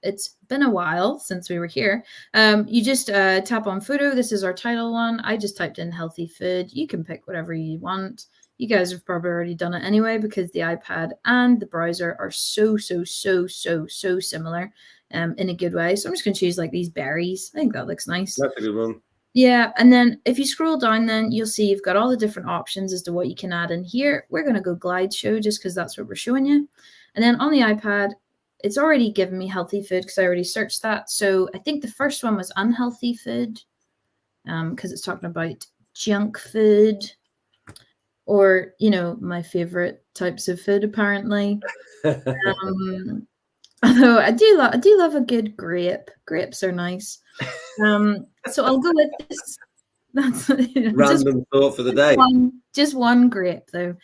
it's been a while since we were here, you just tap on photo. This is our title one. I just typed in healthy food. You can pick whatever you want. You guys have probably already done it anyway, because the iPad and the browser are so similar in a good way. So I'm just going to choose like these berries. I think that looks nice. That's a good one. Yeah, and then if you scroll down, then you'll see you've got all the different options as to what you can add in here. We're going to go glide show just because that's what we're showing you. And then on the iPad, it's already given me healthy food because I already searched that. So I think the first one was unhealthy food, because it's talking about junk food, or, you know, my favorite types of food, apparently. Although I do love a good grape. Grapes are nice. So I'll go with this. That's Random thought for the day. Just one grape though.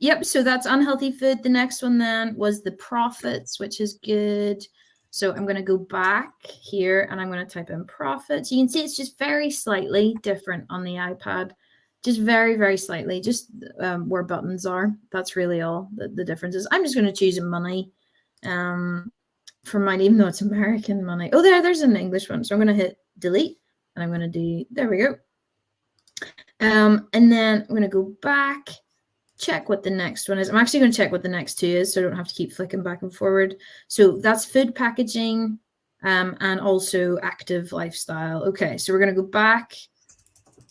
Yep. So that's unhealthy food. The next one then was the profits, which is good. So I'm going to go back here and I'm going to type in profits. You can see it's just very slightly different on the iPad. Just very slightly, just where buttons are. That's really all the difference is. I'm just going to choose money for mine, even though it's American money. Oh, there's an English one. So I'm going to hit delete and I'm going to do, there we go. And then I'm going to go back, check what the next one is. I'm actually going to check what the next two is, so I don't have to keep flicking back and forward. So that's food packaging and also active lifestyle. Okay, so we're going to go back.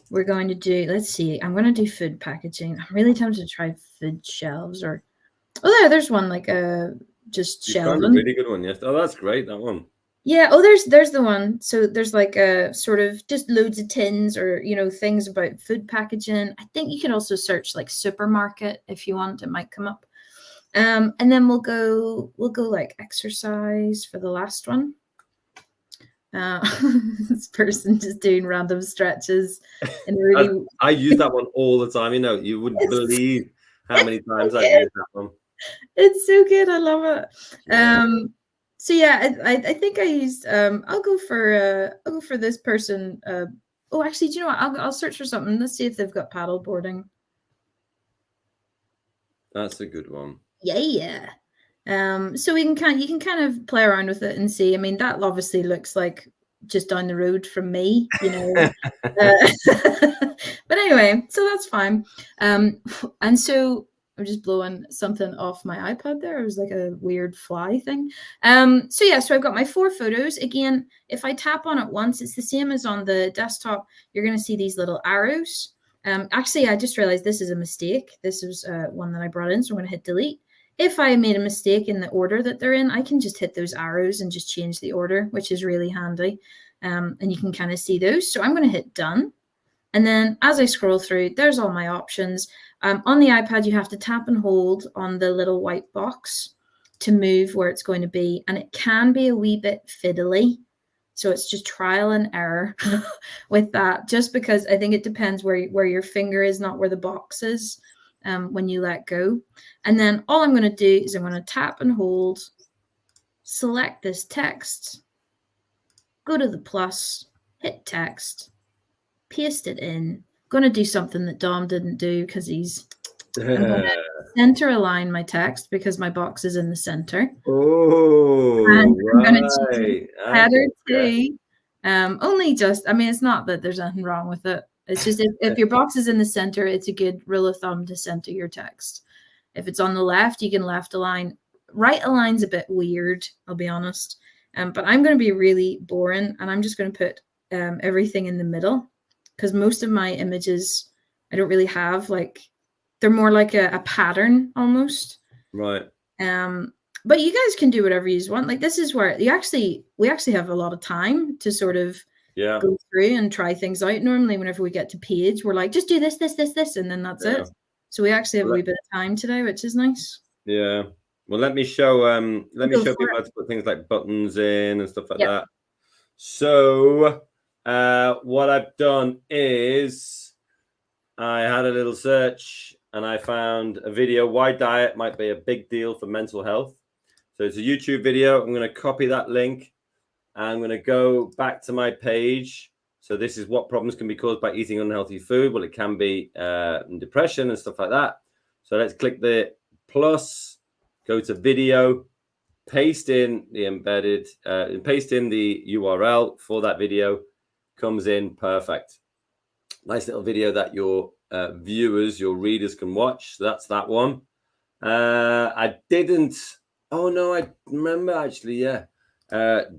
We're going to do, let's see, I'm going to do food packaging. I'm really tempted to try food shelves or, oh, there's one like just shelving. A really good one, yes. Oh, that's great, that one. Yeah. Oh, there's the one. So there's like a sort of just loads of tins or, you know, things about food packaging. I think you can also search like supermarket if you want. It might come up. And then we'll go like exercise for the last one. This person just doing random stretches and really. I use that one all the time. You know, you wouldn't believe how many times I use that one. It's so good. I love it. Yeah. So yeah, I think I used. I'll go for this person. Oh, actually, do you know what? I'll search for something. Let's see if they've got paddle boarding. That's a good one. Yeah. So you can kind of play around with it and see. I mean, that obviously looks like just down the road from me, you know. But anyway, so that's fine. And so I'm just blowing something off my iPad there. It was like a weird fly thing. So yeah, so I've got my 4 photos. Again, if I tap on it once, it's the same as on the desktop. You're going to see these little arrows. Actually, I just realized this is a mistake. This is one that I brought in, so I'm going to hit delete. If I made a mistake in the order that they're in, I can just hit those arrows and just change the order, which is really handy. And you can kind of see those. So I'm going to hit done. And then as I scroll through, there's all my options. On the iPad, you have to tap and hold on the little white box to move where it's going to be. And it can be a wee bit fiddly. So it's just trial and error with that, just because I think it depends where your finger is, not where the box is. When you let go. And then all I'm going to do is I'm going to tap and hold, select this text, go to the plus, hit text, paste it in. I'm going to do something that Dom didn't do because I'm going to center align my text because my box is in the center. Oh, and right. I'm going to header too. Only just, I mean, it's not that there's anything wrong with it. It's just if your box is in the center, it's a good rule of thumb to center your text. If it's on the left, you can left align. Right align's a bit weird, I'll be honest. But I'm going to be really boring, and I'm just going to put everything in the middle, because most of my images I don't really have, like, they're more like a pattern almost. Right. But you guys can do whatever you want. Like, this is where we actually have a lot of time to sort of go through and try things out. Normally, whenever we get to page, we're like, just do this, and then that's it. So we actually have a wee bit of time today, which is nice. Yeah. Well, let me show people how to put things like buttons in and stuff like that. So what I've done is I had a little search and I found a video, why diet might be a big deal for mental health. So it's a YouTube video. I'm going to copy that link. I'm going to go back to my page. So this is what problems can be caused by eating unhealthy food. Well, it can be depression and stuff like that. So let's click the plus, go to video, paste in the embedded, paste in the URL for that video. Comes in perfect. Nice little video that your viewers, your readers can watch. So that's that one. I didn't. Oh no, I remember actually. Yeah,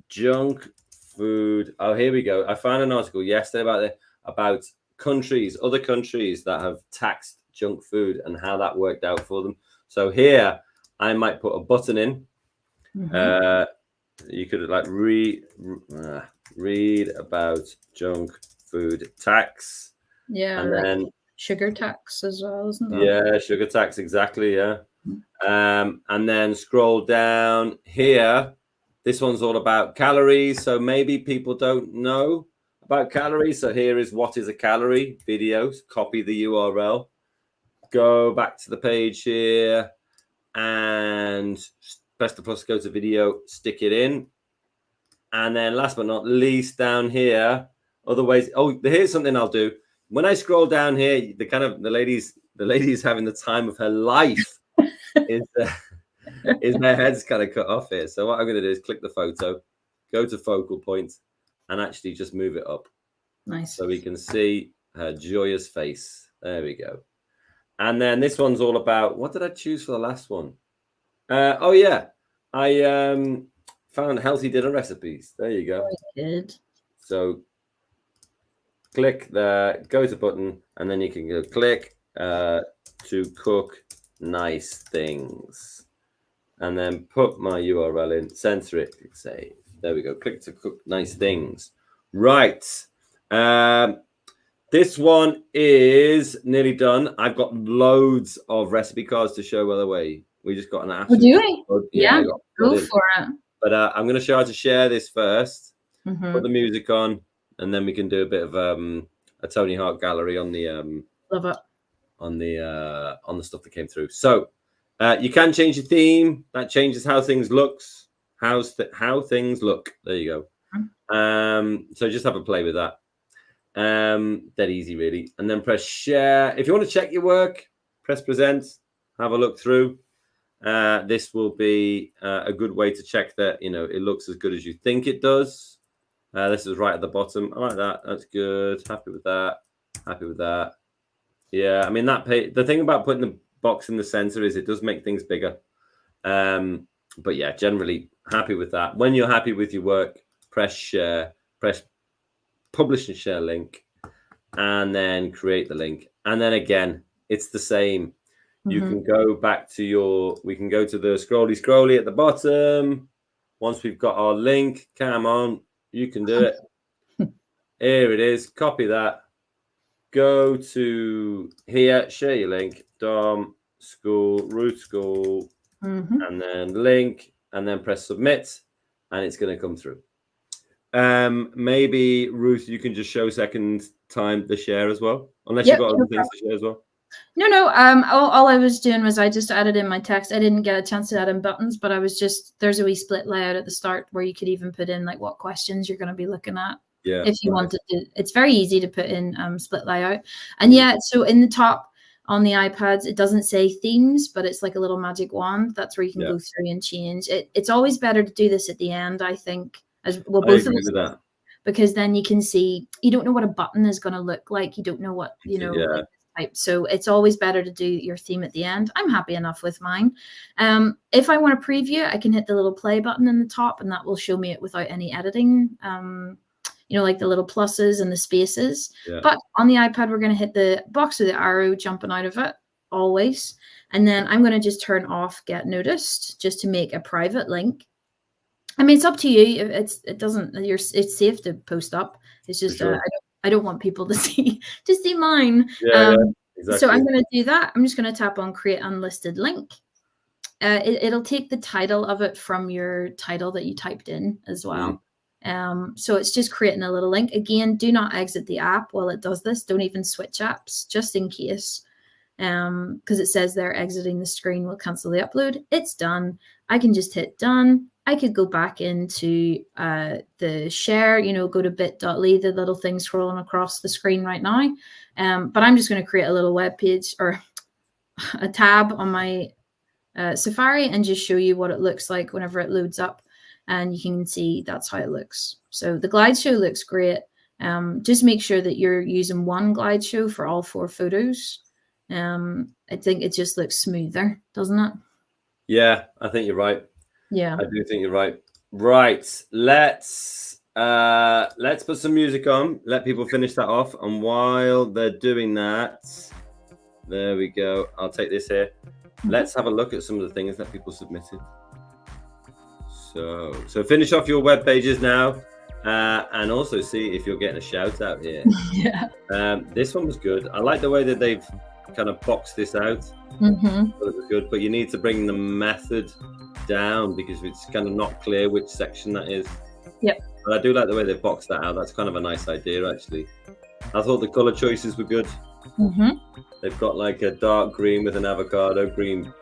junk food. Oh, here we go. I found an article yesterday about countries, other countries that have taxed junk food and how that worked out for them. So here, I might put a button in. You could like read about junk food tax. Yeah, and like then sugar tax as well, isn't that? yeah, sugar tax, exactly. Yeah. And then scroll down here. This one's all about calories. So maybe people don't know about calories. So here is what is a calorie videos. Copy the URL. Go back to the page here and press the plus, go to video, stick it in. And then last but not least, down here, other ways. Oh, here's something I'll do. When I scroll down here, the lady's having the time of her life. is my head's kind of cut off here. So what I'm going to do is click the photo, go to focal point, and actually just move it up. Nice. So we can see her joyous face. There we go. And then this one's all about, what did I choose for the last one? Oh yeah, I found healthy dinner recipes. There you go. Very good. So click the go to button, and then you can go click to cook nice things, and then put my URL in, censor it, click save. There we go. Click to cook nice things. Right. This one is nearly done. I've got loads of recipe cards to show. By the way, we just got an absolute. Do we? Yeah, go it. for it. But I'm going to show how to share this first. Put the music on, and then we can do a bit of a Tony Hawk gallery on the love it on the stuff that came through. So you can change your theme. That changes how things looks. How things look. There you go. So just have a play with that. Dead easy, really. And then press share. If you want to check your work, press present. Have a look through. This will be a good way to check that it looks as good as you think it does. This is right at the bottom. I like that. That's good. Happy with that. Happy with that. Yeah, I mean the thing about putting the box in the center is it does make things bigger. But yeah, generally happy with that. When you're happy with your work, press share, press publish and share link, and then create the link. And then again, it's the same. You can go back to we can go to the scrolly at the bottom. Once we've got our link, come on, you can do it. Here it is. Copy that. Go to here, share your link, Dom, school, root school, and then link, and then press submit, and it's going to come through. Maybe Ruth, you can just show second time the share as well, unless you've got other things to share as well. No. All I was doing was I just added in my text. I didn't get a chance to add in buttons, but there's a wee split layout at the start where you could even put in like what questions you're going to be looking at. Yeah. If you wanted to, it's very easy to put in split layout. And yeah, so in the top on the iPads, it doesn't say themes, but it's like a little magic wand. That's where you can go through and change it. It's always better to do this at the end, I think, as well. Both of us, because then you can see, you don't know what a button is going to look like. You don't know what, like, type. So it's always better to do your theme at the end. I'm happy enough with mine. If I want to preview, I can hit the little play button in the top, and that will show me it without any editing. Like the little pluses and the spaces. Yeah. But on the iPad, we're going to hit the box with the arrow jumping out of it always. And then I'm going to just turn off Get Noticed just to make a private link. I mean, it's up to you. It's safe to post up. It's just I don't want people to see mine. Yeah, exactly. So I'm going to do that. I'm just going to tap on Create Unlisted Link. It'll take the title of it from your title that you typed in as well. So it's just creating a little link. Again, do not exit the app while it does this. Don't even switch apps, just in case. Because it says they're exiting the screen will cancel the upload. It's done. I can just hit done. I could go back into the share, go to bit.ly, the little thing scrolling across the screen right now. But I'm just going to create a little web page or a tab on my Safari and just show you what it looks like whenever it loads up. And you can see that's how it looks. So the glide show looks great. Just make sure that you're using one glide show for all 4 photos. I think it just looks smoother, doesn't it? Yeah, I think you're right. Yeah. I do think you're right. Right, let's put some music on. Let people finish that off, and while they're doing that, there we go. I'll take this here. Let's have a look at some of the things that people submitted. So finish off your web pages now, and also see if you're getting a shout out here. Yeah. This one was good. I like the way that they've kind of boxed this out. Mhm. Thought it was good, but you need to bring the method down because it's kind of not clear which section that is. Yep. But I do like the way they've boxed that out. That's kind of a nice idea, actually. I thought the color choices were good. Mhm. They've got like a dark green with an avocado green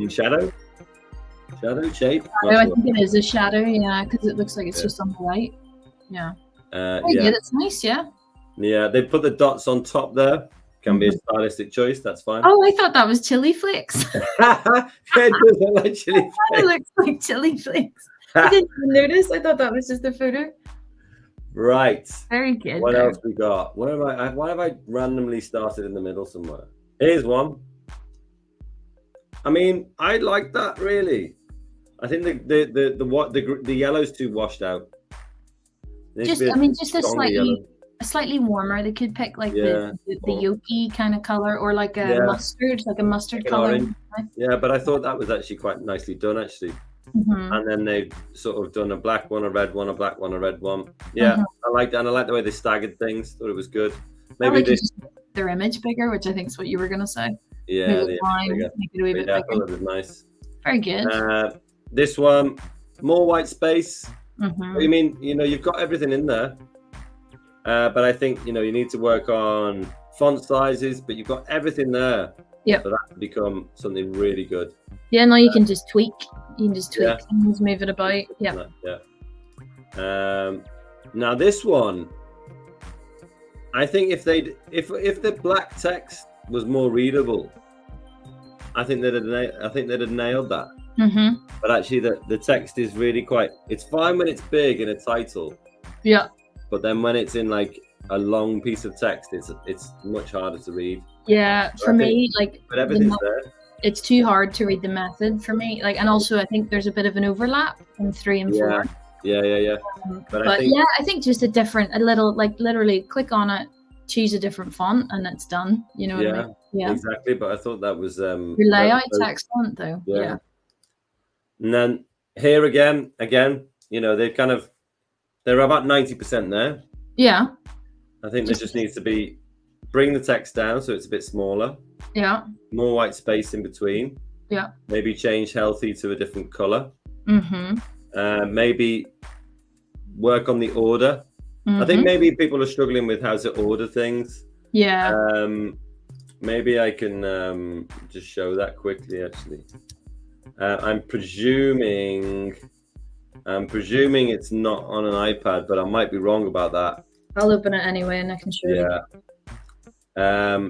shadow shape. I think it is a shadow, yeah, because it looks like it's just on the right. Yeah. Yeah, that's nice, yeah. Yeah, they put the dots on top there. Can be a stylistic choice. That's fine. Oh, I thought that was chili flakes. It does look like chili flakes. It looks like chili flakes. I didn't even notice. I thought that was just a photo. Right. Very good. What else we got? Why have I randomly started in the middle somewhere? Here's one. I mean, I like that really. I think the yellow's too washed out. Just a slightly warmer. They could pick like the yolky kind of color, or like a mustard color. Orange. Yeah, but I thought that was actually quite nicely done, actually. Mm-hmm. And then they've sort of done a black one, a red one, a black one, a red one. Yeah, I like that, and I like the way they staggered things. Thought it was good. Maybe their image bigger, which I think is what you were gonna say. Yeah, make it a wee bit bigger. I thought it was nice. Very good. This one, more white space. Mm-hmm. I mean, you've got everything in there, but I think you need to work on font sizes. But you've got everything there. Yeah. For that to become something really good. Yeah, no, you can just tweak. You can just tweak and just move it about. Yeah. Yeah. Now this one, I think if the black text was more readable, I think they'd have nailed that. Mm-hmm. But actually, the text is really it's fine when it's big in a title. Yeah. But then when it's in like a long piece of text, it's much harder to read. Yeah, for me, but everything's there. It's too hard to read the method for me. And also I think there's a bit of an overlap in 3 and 4. Yeah. But I think just literally click on it, choose a different font, and it's done. You know what I mean? Yeah, exactly. But I thought that was your layout's excellent though. Yeah. And then here again, they're about 90% there. Yeah. I think there just needs to be bring the text down so it's a bit smaller. Yeah. More white space in between. Yeah. Maybe change healthy to a different color. Mm-hmm. Maybe work on the order. Mm-hmm. I think maybe people are struggling with how to order things. Yeah. Maybe I can just show that quickly. Actually, I'm presuming it's not on an iPad, but I might be wrong about that. I'll open it anyway, and I can show you.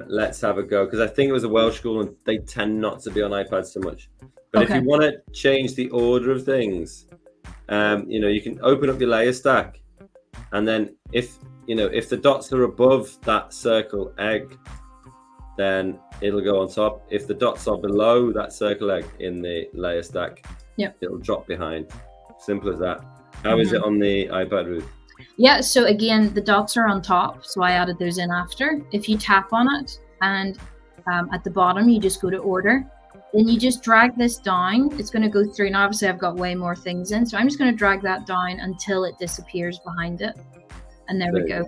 Let's have a go, because I think it was a Welsh school and they tend not to be on iPads so much. But if you want to change the order of things, you can open up your layer stack, and then if the dots are above that circle egg, then it'll go on top. If the dots are below that circle egg in the layer stack, it'll drop behind. Simple as that. How is it on the iPad, Ruth? Yeah, so again, the dots are on top, so I added those in after. If you tap on it, and at the bottom, you just go to order. Then you just drag this down. It's going to go through, and obviously I've got way more things in, so I'm just going to drag that down until it disappears behind it. And there we go.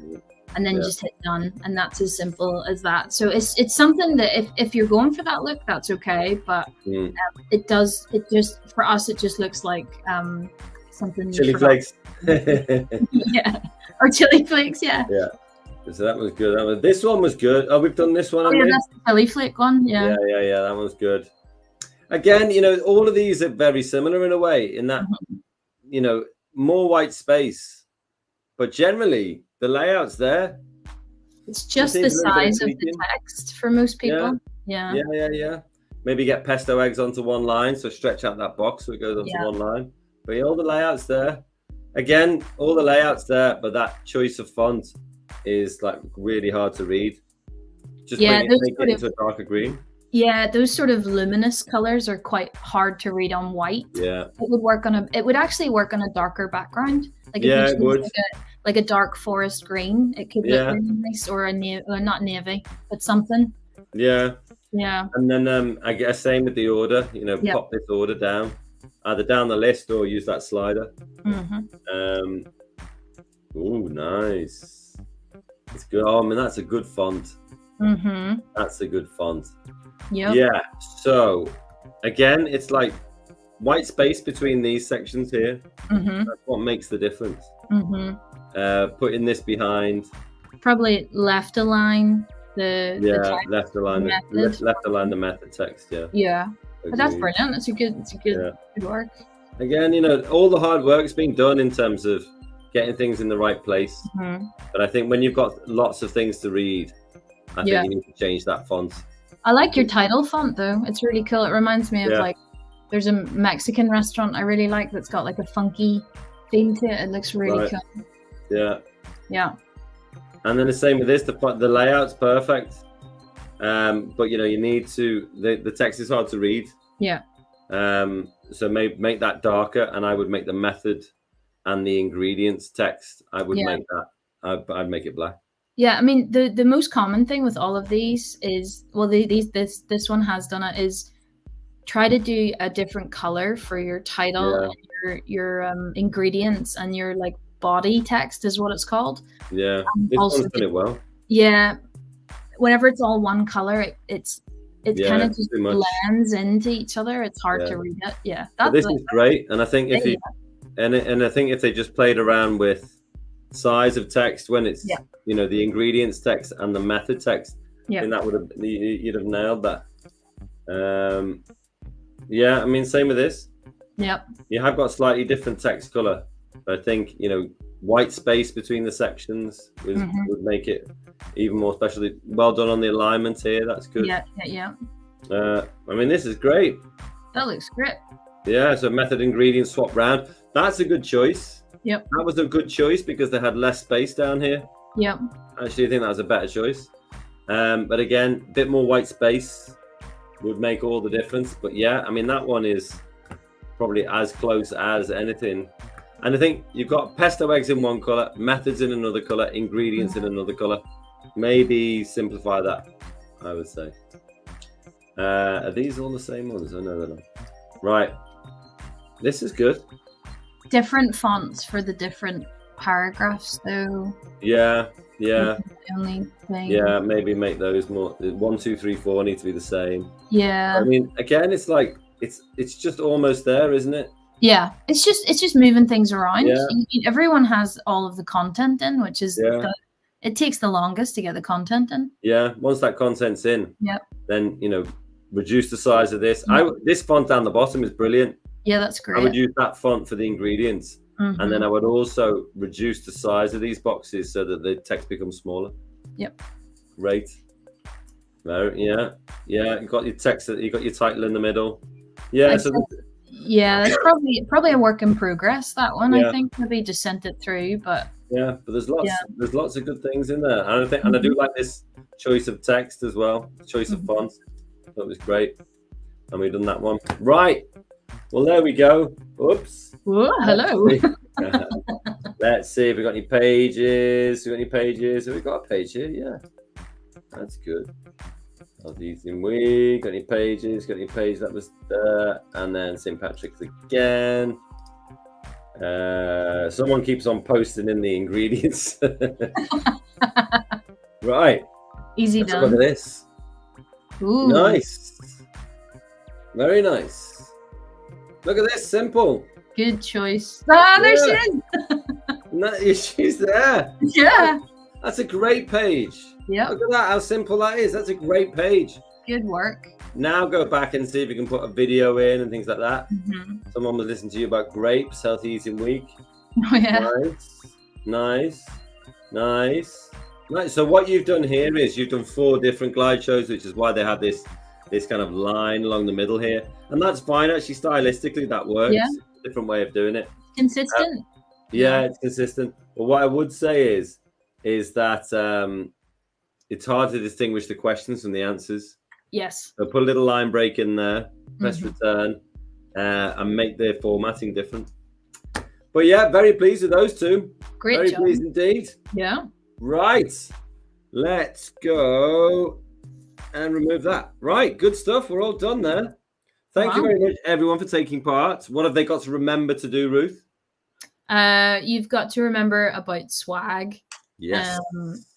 And then just hit done, and that's as simple as that. So it's something that if you're going for that look, that's okay, but it just looks like something chili flakes. Yeah, or chili flakes. Yeah. So that was good. This one was good. Oh, we've done this one. That's the chili flake one. Yeah. That one's good. Again, all of these are very similar in a way, in that more white space, but generally the layout's there. It's just the size of the text for most people. Yeah. Maybe get pesto eggs onto one line, so stretch out that box so it goes onto one line. But all the layout's there. Again, all the layouts there, but that choice of font is like really hard to read. Just make it into a darker green. Yeah, those sort of luminous colors are quite hard to read on white. Yeah. It would actually work on a darker background. Like if Yeah, you it would. choose like a dark forest green, it could look really nice, or not navy, but something. Yeah. Yeah. And then I guess same with the order, you know, pop this order down, either down the list or use that slider. Oh, nice. It's good. Oh, I mean, that's a good font. That's a good font. Yeah. So again, it's like white space between these sections here. That's what makes the difference. Putting this behind. Probably left align the text, left align the method text. Yeah. But that's brilliant. It's a good work. Again, you know, all the hard work's been done in terms of getting things in the right place. But I think when you've got lots of things to read, I think you need to change that font. I like your title font though. It's really cool. It reminds me of like, there's a Mexican restaurant I really like that's got like a funky theme to it. It looks really cool. Yeah. And then the same with this. The layout's perfect. But you know, you need to. The text is hard to read. Yeah. So make that darker, and I would make the method and the ingredients text. I would make that. I'd make it black. Yeah, I mean the most common thing with all of these is, well, this one has done it, is try to do a different color for your title and your ingredients and your like body text is what it's called. Yeah, this one's done it well. Yeah, whenever it's all one color, it kind of just blends into each other. It's hard to read it. Yeah, this is great, and I think if you and I think if they just played around with size of text when it's you know, the ingredients text and the method text, then that would have, you'd have nailed that. I mean, same with this. You have got slightly different text color, but I think, you know, white space between the sections would make it even more special. Well done on the alignment here. That's good. Yeah. I mean, this is great. That looks great. Yeah, so method ingredients swap round. That's a good choice. Yep. That was a good choice because they had less space down here. Yep. Actually, I think that was a better choice. But again, a bit more white space would make all the difference. But yeah, I mean, that one is probably as close as anything. And I think you've got pesto eggs in one color, methods in another color, ingredients in another color. Maybe simplify that, I would say. Are these all the same ones? I know they're not. Right. This is good. Different fonts for the different paragraphs, though. Yeah. That's the only thing. Yeah, maybe make those more. 1, 2, 3, 4 need to be the same. Yeah. I mean, again, it's like it's just almost there, isn't it? Yeah, it's just moving things around. Everyone has all of the content in, which is it takes the longest to get the content in. Yeah, once that content's in, then, you know, reduce the size of this. This font down the bottom is brilliant. Yeah, that's great. I would use that font for the ingredients, and then I would also reduce the size of these boxes so that the text becomes smaller. Yep. Great. Yeah. You got your text. You got your title in the middle. Yeah. That's probably a work in progress. That one, I think, maybe just sent it through, but but there's lots of good things in there, and I do like this choice of text as well, choice of font. That was great, and we've done that one right. Well, there we go. Oops. Whoa, hello. Let's see if we got any pages. Have we got a page here? Yeah, that's good. These in week. Got any pages? Got any pages? That was there. And then St. Patrick's again. Someone keeps on posting in the ingredients. Right. Easy done. Look at this. Ooh. Nice. Very nice. Look at this. Simple. Good choice. Ah, there she is. No, she's there. Yeah. That's a great page. Yeah. Look at that, how simple that is. That's a great page. Good work. Now go back and see if you can put a video in and things like that. Someone was listening to you about grapes, healthy eating week. Oh, yeah. Nice. Right, so what you've done here is you've done 4 different glide shows, which is why they have this kind of line along the middle here. And that's fine, actually, stylistically, that works. Yeah. It's a different way of doing it. Consistent. Yeah, it's consistent. But what I would say is that it's hard to distinguish the questions from the answers. Yes. So put a little line break in there, press Mhm. return, and make the formatting different. But yeah, very pleased with those two. Great Very job. pleased indeed. Yeah. Right. Let's go and remove that. Right. Good stuff. We're all done there. Thank you Wow. very much, everyone, for taking part. What have they got to remember to do, Ruth? You've got to remember about swag. Yes.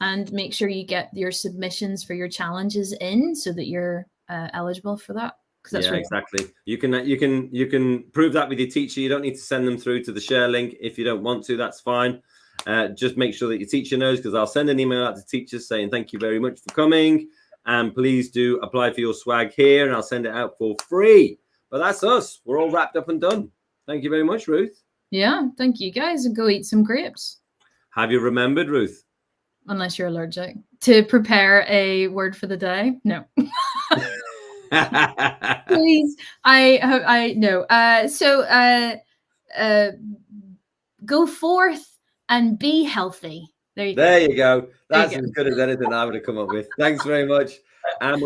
And make sure you get your submissions for your challenges in so that you're eligible for that. That's Yeah, really exactly. You can prove that with your teacher. You don't need to send them through to the share link if you don't want to. That's fine. Just make sure that your teacher knows, because I'll send an email out to teachers saying thank you very much for coming, and please do apply for your swag here, and I'll send it out for free. But that's us. We're all wrapped up and done. Thank you very much, Ruth. Yeah, thank you guys, and go eat some grapes. Have you remembered, Ruth? Unless you're allergic, to prepare a word for the day. No. Please, I no. Go forth and be healthy. There you go. There you go. That's as good as anything I would have come up with. Thanks very much. And